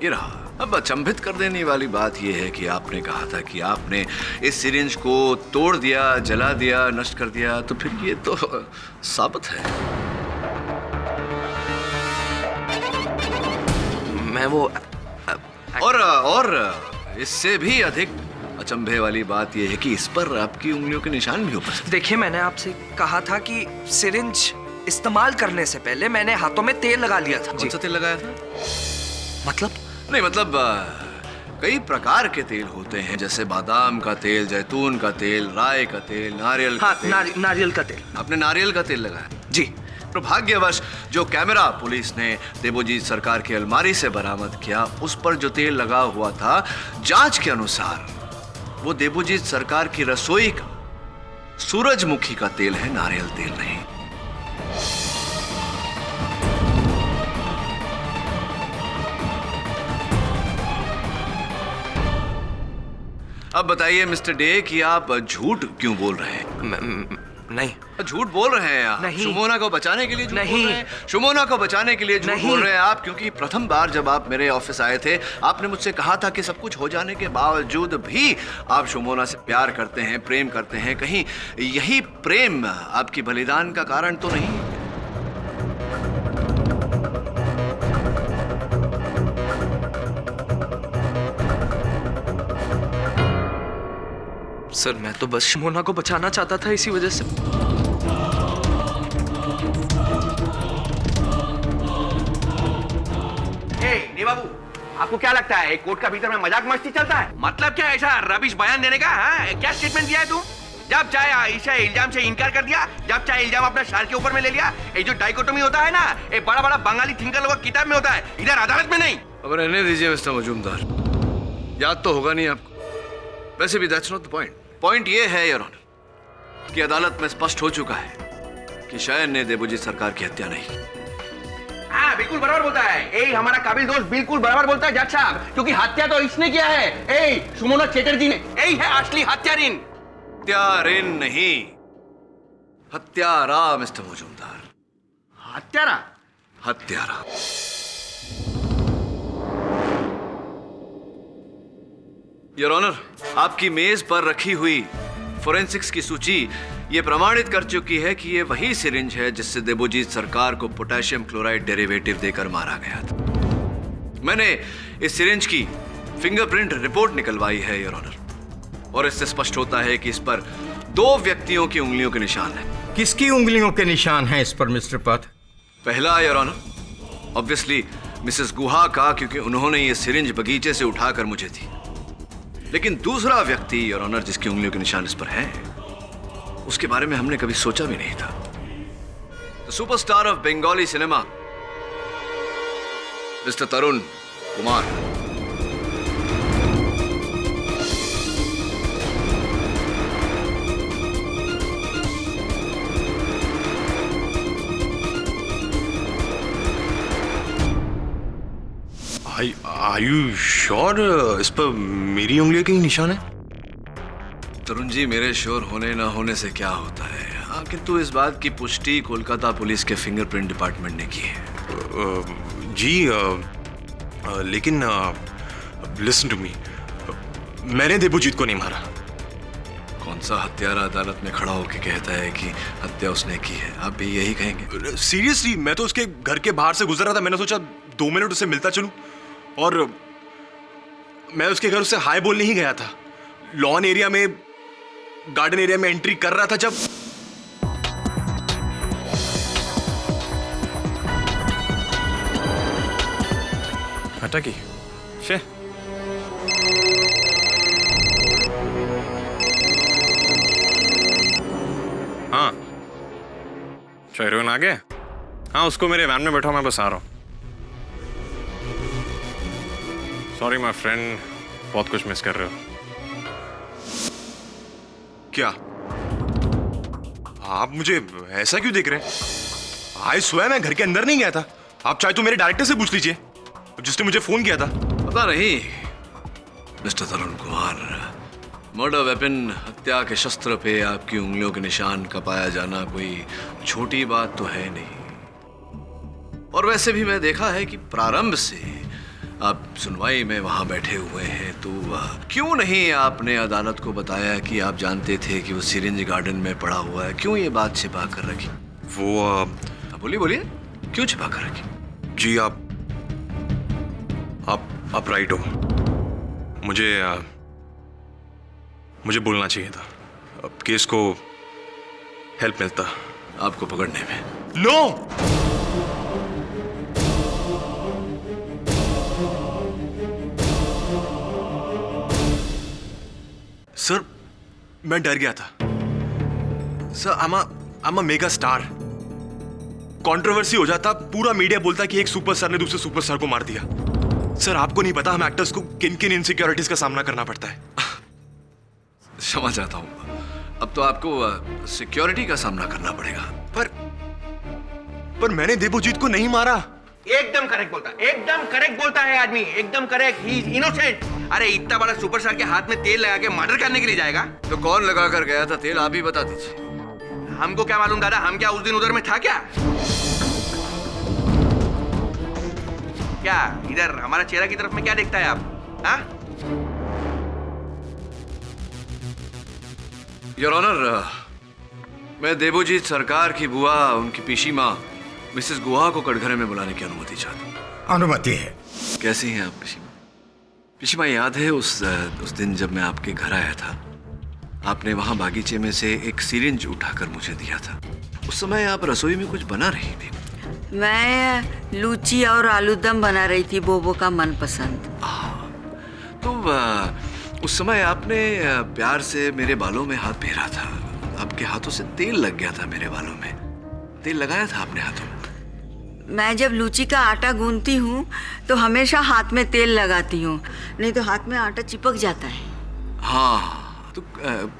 ये रहा। अब अचंभित कर देने वाली बात यह है कि आपने कहा था कि आपने इस सिरिंज को तोड़ दिया, जला दिया, नष्ट कर दिया, तो फिर ये तो साबित है। मैं वो और इससे भी अधिक अचंभे वाली बात यह है कि इस पर आपकी उंगलियों के निशान भी उपस्थित। देखिए, मैंने आपसे कहा था कि सिरिंज इस्तेमाल करने से पहले मैंने हाथों में तेल लगा लिया था। कौन सा तेल लगाया था? मतलब नहीं, मतलब कई प्रकार के तेल होते हैं, जैसे बादाम का तेल, जैतून का तेल, राई का तेल, नारियल का तेल। नारियल का तेल। आपने नारियल का तेल लगाया? जी। दुर्भाग्यवश जो कैमरा पुलिस ने देवोजीत सरकार की अलमारी से बरामद किया, उस पर जो तेल लगा हुआ था, जांच के अनुसार वो देवोजीत सरकार की रसोई का सूरजमुखी का तेल है, नारियल तेल नहीं। अब बताइए मिस्टर डे कि आप झूठ क्यों बोल रहे हैं? नहीं, झूठ बोल रहे हैं आप। नहीं। शुमोना को बचाने के लिए झूठ नहीं। बोल रहे हैं। शुमोना को बचाने के लिए झूठ नहीं। बोल रहे हैं आप, क्योंकि प्रथम बार जब आप मेरे ऑफिस आए थे आपने मुझसे कहा था कि सब कुछ हो जाने के बावजूद भी आप शुमोना से प्यार करते हैं, प्रेम करते हैं। कहीं यही प्रेम आपकी बलिदान का कारण तो नहीं? सर, मैं तो बस शुमोना को बचाना चाहता था, इसी वजह से। बाबू, आपको क्या लगता है कोर्ट का भीतर में मजाक मस्ती चलता है? मतलब क्या ऐसा रबिश बयान देने का? क्या स्टेटमेंट दिया है तू? जब चाहे आयशा इल्जाम से इनकार कर दिया, जब चाहे इल्जाम अपना सर के ऊपर में ले लिया। ये जो डाइकोटोमी होता है ना, ये बड़ा बड़ा बंगाली थिंकर लोगों की किताब में होता है, इधर अदालत में नहीं। अब रहने दीजिए मिस्टर मजूमदार, याद तो होगा नहीं आपको। वैसे भी that's not the point. Point ये है योर ऑनर कि अदालत में स्पष्ट हो चुका है कि शयन ने देवोजीत सरकार की हत्या नहीं की। हाँ, बिल्कुल बराबर बोलता है। ए हमारा काबिल दोस्त बिल्कुल बराबर बोलता है जज साहब, क्योंकि हत्या तो इसने किया है। ए शुमोना चैटर्जी ने। यही है असली हत्यारिन। हत्यारिन नहीं, हत्यारा मिस्टर मजूमदार। हत्यारा? हत्यारा। योर ऑनर, आपकी मेज पर रखी हुई फोरेंसिक्स की सूची ये प्रमाणित कर चुकी है कि ये वही सिरिंज है जिससे देवोजीत सरकार को पोटेशियम क्लोराइड डेरिवेटिव देकर मारा गया था। मैंने इस सिरिंज की फिंगरप्रिंट रिपोर्ट निकलवाई है योर ऑनर, और इससे स्पष्ट होता है कि इस पर 2 व्यक्तियों की उंगलियों के निशान हैं। किसकी उंगलियों के निशान हैं इस पर मिस्टर पथ? पहला योर ऑनर ऑब्वियसली मिसेस गुहा का, क्योंकि उन्होंने ये सिरिंज बगीचे से उठाकर मुझे दी। लेकिन दूसरा व्यक्ति योर ऑनर जिसकी उंगलियों के निशान इस पर हैं, उसके बारे में हमने कभी सोचा भी नहीं था। The superstar of Bengali cinema mister Tarun Kumar. Are you sure इस पर मेरी उंगलियों के ही निशान है? तरुण जी, मेरे श्योर होने ना होने से क्या होता है। हाँ, किंतु इस बात की पुष्टि कोलकाता पुलिस के फिंगरप्रिंट डिपार्टमेंट ने की है। लेकिन लिसन टू मी, मैंने देवोजीत को नहीं मारा। कौन सा हत्यारा अदालत में खड़ा होकर कहता है कि हत्या उसने की है? आप भी यही कहेंगे? सीरियसली, मैं तो उसके घर के बाहर से गुजर रहा था, मैंने सोचा 2 मिनट उससे मिलता चलूं, और मैं उसके घर उससे हाय बोलने ही गया था। लॉन एरिया में, गार्डन एरिया में एंट्री कर रहा था जब हटा की शे हाँ शायरोन आ गया? हाँ, उसको मेरे वैन में बैठा, मैं बस आ रहा हूँ। सॉरी माय फ्रेंड, बहुत कुछ मिस कर रहे हो। क्या आप मुझे ऐसा क्यों देख रहे हैं? आज स्वयं मैं घर के अंदर नहीं गया था। आप चाहे तो मेरे डायरेक्टर से पूछ लीजिए जिसने मुझे फोन किया था। पता नहीं मिस्टर तरुण कुमार, मर्डर वेपन, हत्या के शस्त्र पे आपकी उंगलियों के निशान का पाया जाना कोई छोटी बात तो है नहीं। और वैसे भी मैं देखा है कि प्रारंभ से आप सुनवाई में वहां बैठे हुए हैं, तो क्यों नहीं आपने अदालत को बताया कि आप जानते थे कि वो सिरिंज गार्डन में पड़ा हुआ है? क्यों ये बात छिपा कर रखी? वो बोलिए बोलिए, क्यों छिपा कर रखी? जी आप राइट हो। मुझे बोलना चाहिए था, अब केस को हेल्प मिलता आपको पकड़ने में। नो, सर मैं डर गया था। Sir I am a mega star. Controversy हो जाता, पूरा मीडिया बोलता कि एक सुपरस्टार ने दूसरे सुपरस्टार को मार दिया। सर आपको नहीं पता हम एक्टर्स को किन किन इनसिक्योरिटीज का सामना करना पड़ता है। क्षमा चाहता हूं, अब तो आपको सिक्योरिटी का सामना करना पड़ेगा। पर मैंने देवोजीत को नहीं मारा। एकदम करेक्ट बोलता है आदमी, एकदम करेक्ट। He is innocent. अरे इतना बड़ा सुपरस्टार के हाथ में तेल लगा के मर्डर करने के लिए जाएगा? तो कौन लगा कर गया था तेल, आप ही बता दीजिए। हमको क्या मालूम दादा, हम क्या उस दिन उधर में था क्या? क्या इधर हमारा चेहरा की तरफ में क्या देखता है आप? हाँ? योर ऑनर, मैं देवोजीत सरकार की बुआ, उनकी पीशी माँ मिसेस गुहा को कटघरे में बुलाने की अनुमति चाहता हूँ। अनुमति है। कैसी हैं आप पीशी माँ? पीशी माँ, याद है उस दिन जब मैं आपके घर आया था, आपने वहां बागीचे में से एक सिरिंज उठाकर मुझे दिया था। उस समय आप रसोई में कुछ बना रही थी। मैं लूची और आलूदम बना रही थी, बोबो का मनपसंद। तो उस समय आपने प्यार से मेरे बालों में हाथ फेरा था। आपके हाथों से तेल लग गया था मेरे बालों में। तेल लगाया था आपने हाथों में? मैं जब लूची का आटा गूंथती हूँ तो हमेशा हाथ में तेल लगाती हूँ, नहीं तो हाथ में आटा चिपक जाता है। हाँ, तो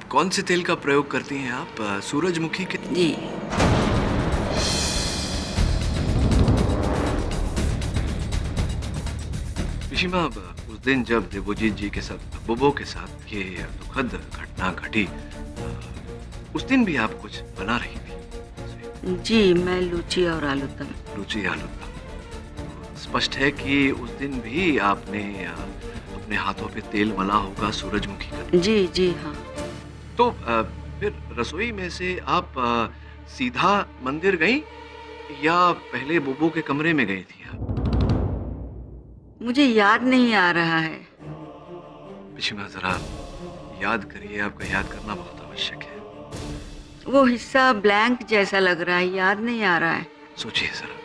कौन से तेल का प्रयोग करती हैं आप? सूरजमुखी के? जी। पिशीमा, उस दिन जब देवोजीत जी के साथ, बोबो के साथ ये दुखद घटना घटी, उस दिन भी आप कुछ बना रही थी? जी, मैं लूची और आलूदम। लूची आलूदम। स्पष्ट है कि उस दिन भी आपने अपने हाथों पे तेल मला होगा सूरजमुखी का। जी जी हाँ। तो फिर रसोई में से आप सीधा मंदिर गई या पहले बोबो के कमरे में गई थी आप? मुझे याद नहीं आ रहा है। पिशीमा, जरा याद करिए, आपका याद करना बहुत आवश्यक है। वो हिस्सा ब्लैंक जैसा लग रहा है, याद नहीं आ रहा है। सोचिए जरा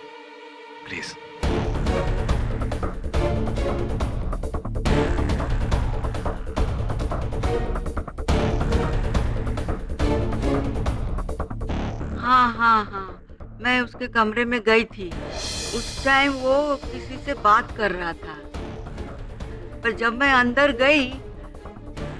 प्लीज। हाँ, मैं उसके कमरे में गई थी। उस टाइम वो किसी से बात कर रहा था, पर जब मैं अंदर गई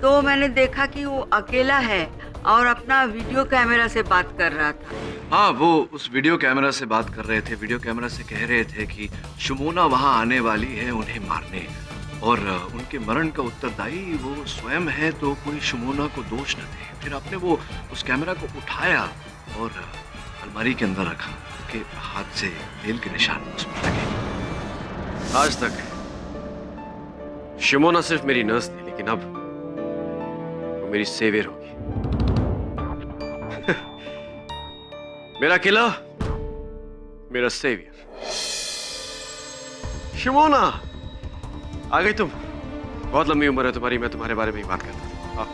तो मैंने देखा कि वो अकेला है और अपना वीडियो कैमरा से बात कर रहा था। हाँ, वो उस वीडियो कैमरा से बात कर रहे थे। वीडियो कैमरा से कह रहे थे कि शुमोना वहां आने वाली है उन्हें मारने, और उनके मरण का उत्तरदायी वो स्वयं है, तो कोई शुमोना को दोष न दे। फिर आपने वो उस कैमरा को उठाया और अलमारी के अंदर रखा कि हाथ से तेल के निशान उस पर लगे। आज तक शिमोना सिर्फ मेरी नर्स थी, लेकिन अब वो मेरी सेवियर होगी। मेरा किला, मेरा सेवियर। शिमोना, आ गई तुम। बहुत लंबी उम्र है तुम्हारी, मैं तुम्हारे बारे में ही बात करता था। आओ।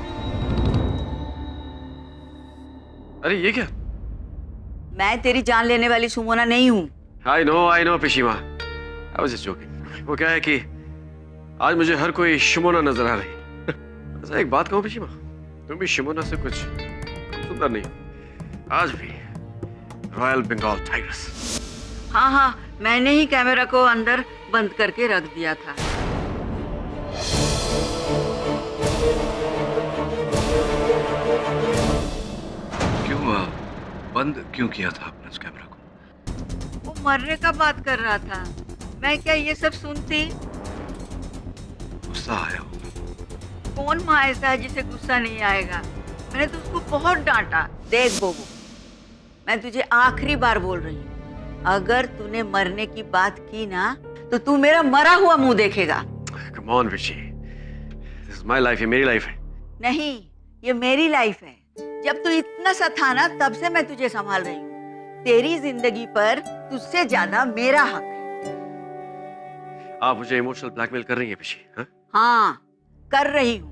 अरे ये क्या? मैं तेरी जान लेने वाली सुमोना नहीं हूँ। आई नो पिशीमा। I was just joking. वो क्या है कि आज मुझे हर कोई शिमोना नजर आ रही। अच्छा एक बात कहूँ पिशीमा, तुम भी शिमोना से कुछ सुंदर नहीं हो। आज भी रॉयल बंगाल टाइगर्स। हाँ, मैंने ही कैमरा को अंदर बंद करके रख दिया था। क्यों बंद क्यों किया था आपने उस कैमरा को? वो मरने का बात कर रहा था, मैं क्या ये सब सुनती? गुस्सा आया होगा। कौन माँ ऐसा है जिसे गुस्सा नहीं आएगा? मैंने तो उसको बहुत डांटा। देख बोबो, मैं तुझे आखिरी बार बोल रही हूँ, अगर तूने मरने की बात की ना तो तू मेरा मरा हुआ मुंह देखेगा। Come on, Rishi. This is my life, ये मेरी लाइफ है। नहीं, ये मेरी लाइफ है। जब तू इतना सा था ना तब से मैं तुझे संभाल रही हूँ। तेरी जिंदगी पर तुझसे ज्यादा मेरा हक है। आप मुझे इमोशनल ब्लैकमेल कर रही हैं पिशी? हाँ, कर रही हूँ।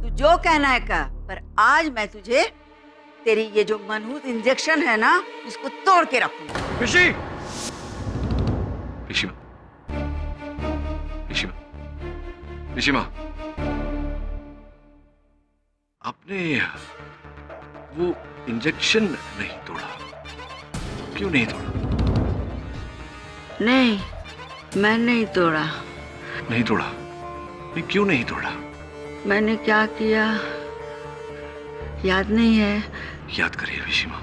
तू जो कहना है कर, पर आज मैं तुझे तेरी ये जो मनहूस इंजेक्शन है ना, इसको तोड़ के रखूंगी। पिशी! पिशीमा, पिशीमा, पिशीमा, आपने वो इंजेक्शन नहीं तोड़ा। क्यों नहीं तोड़ा? नहीं, मैं नहीं तोड़ा। नहीं तोड़ा? नहीं, क्यों नहीं तोड़ा? मैंने क्या किया याद नहीं है। याद करिए पिशीमा।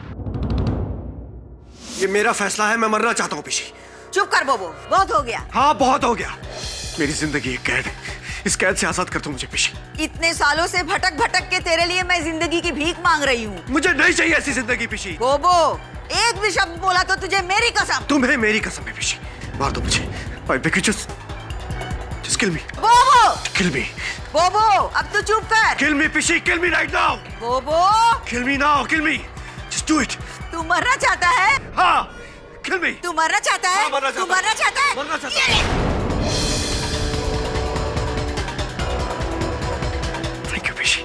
ये मेरा फैसला है, मैं मरना चाहता हूँ पिशी। चुप कर बोबो, बहुत हो गया। हाँ बहुत हो गया। मेरी जिंदगी एक कैद है, इस कैद से आजाद कर दो मुझे पिशी। इतने सालों से भटक भटक के तेरे लिए मैं जिंदगी की भीख मांग रही हूँ। मुझे नहीं चाहिए ऐसी जिंदगी पिशी। बोबो, एक भी शब्द बोला तो तुझे मेरी कसम। तुम्हें मेरी कसम है पिशी। मार दो मुझे। just kill me. बोबो, Kill me. बोबो, अब तू चुप कर। Kill me पिशी, kill me right now. बोबो, Kill me now, kill me. Just do it. तू मरना चाहता है? हाँ, kill me. तू मरना चाहता है? हाँ, मरना चाहता तू मरना चाहता है? मरना चाहता है। Thank you पिशी।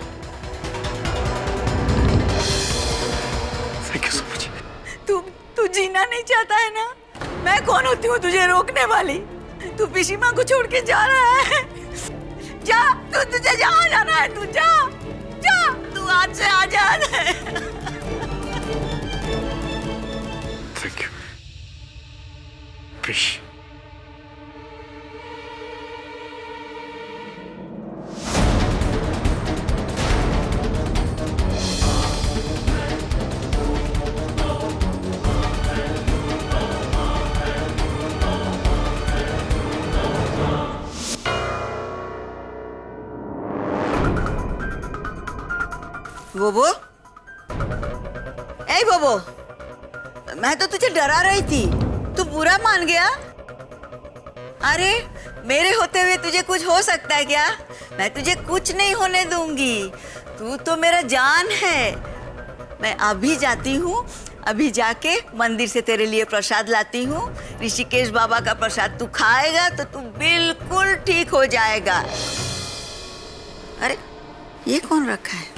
Thank you so much. तू जीना नहीं चाहता है ना? मैं कौन होती हूँ तुझे रोकने वाली? तू पिशीमा को छोड़ के जा रहा है। जा, तुझे जहाँ जाना है तू जा, तू आज से आजाद है। Thank you. पिशी। बोबो, ए बोबो, मैं तो तुझे डरा रही थी, तू बुरा मान गया? अरे मेरे होते हुए तुझे कुछ हो सकता है क्या? मैं तुझे कुछ नहीं होने दूंगी, तू तो मेरा जान है। मैं अभी जाती हूँ, अभी जाके मंदिर से तेरे लिए प्रसाद लाती हूँ। ऋषिकेश बाबा का प्रसाद तू खाएगा तो तू बिल्कुल ठीक हो जाएगा। अरे ये कौन रखा है?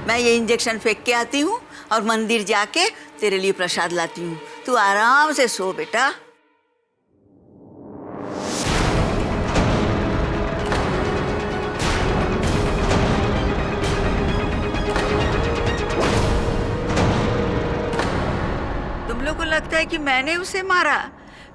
मैं ये इंजेक्शन फेंक के आती हूँ और मंदिर जाके तेरे लिए प्रसाद लाती हूँ। तू आराम से सो बेटा। तुम लोग को लगता है कि मैंने उसे मारा?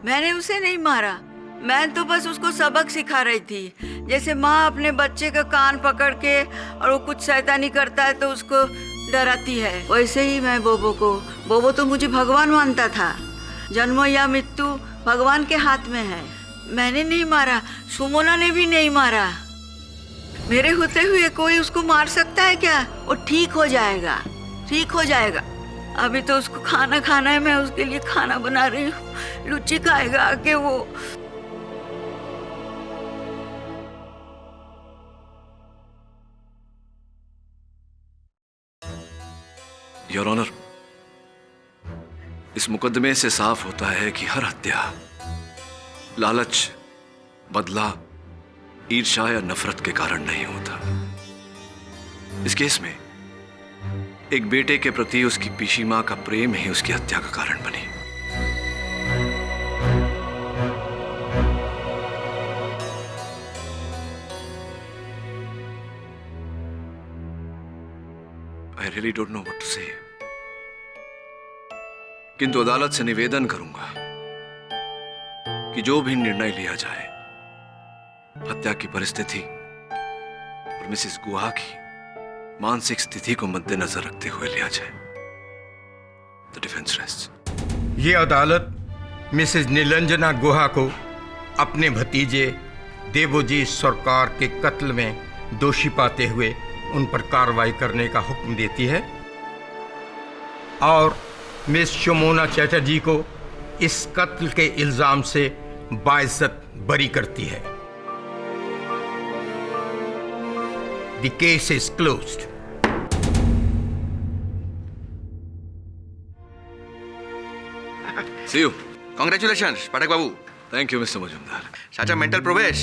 मैंने उसे नहीं मारा, मैं तो बस उसको सबक सिखा रही थी। जैसे माँ अपने बच्चे का कान पकड़ के और वो कुछ शैतानी करता है तो उसको डराती है, वैसे ही मैं बोबो तो मुझे भगवान मानता था। जन्म या मृत्यु भगवान के हाथ में है। मैंने नहीं मारा, सुमोना ने भी नहीं मारा। मेरे होते हुए कोई उसको मार सकता है क्या? वो ठीक हो जाएगा, ठीक हो जाएगा। अभी तो उसको खाना खाना है, मैं उसके लिए खाना बना रही हूँ। रुचि खाएगा आके वो। योर ऑनर, इस मुकदमे से साफ होता है कि हर हत्या लालच, बदला, ईर्ष्या या नफरत के कारण नहीं होता। इस केस में एक बेटे के प्रति उसकी पीशी मां का प्रेम ही उसकी हत्या का कारण बनी। I really don't know what to say. किंतु अदालत से निवेदन करूंगा कि जो भी निर्णय लिया जाए हत्या की परिस्थिति और मिसेस गुहा की मानसिक स्थिति को मद्देनजर रखते हुए लिया जाए। The defence rest. ये अदालत मिसेस नीलंजना गुहा को अपने भतीजे देवोजी सरकार के कत्ल में दोषी पाते हुए उन पर कार्रवाई करने का हुक्म देती है और मिस शोमोना चैटर्जी को इस कत्ल के इल्जाम से बाइज्जत बरी करती है। The case is closed. See you. Congratulations, Pathak Babu. Thank you, Mr. Majumdar. Such a mental prowess,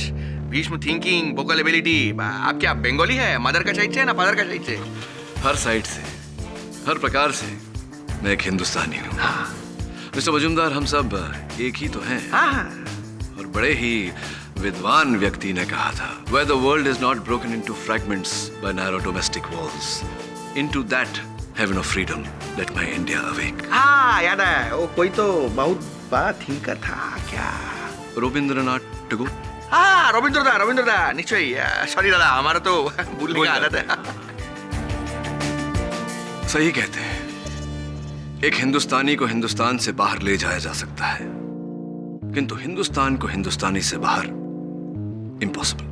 Bhishma thinking, vocal ability. आप क्या बंगाली है? मदर का साइड से ना फादर का साइड से? हर साइड से, हर प्रकार से मैं एक हिंदुस्तानी हूँ। मिस्टर मजुमदार, हम सब एक ही तो हैं। और बड़े ही विद्वान व्यक्ति ने कहा था, where the world is not broken into fragments by narrow domestic walls, into that heaven of freedom, let my India awake. हाँ, याद है। वो कोई तो बहुत बात ही का था क्या? रविंद्रनाथ टैगोर। हाँ, रविंद्रनाथ निश्चय। सॉरी दादा, हमारा तो भूलने की आदत है। सही कहते हैं, एक हिंदुस्तानी को हिंदुस्तान से बाहर ले जाया जा सकता है, किंतु हिंदुस्तान को हिंदुस्तानी से बाहर इम्पॉसिबल।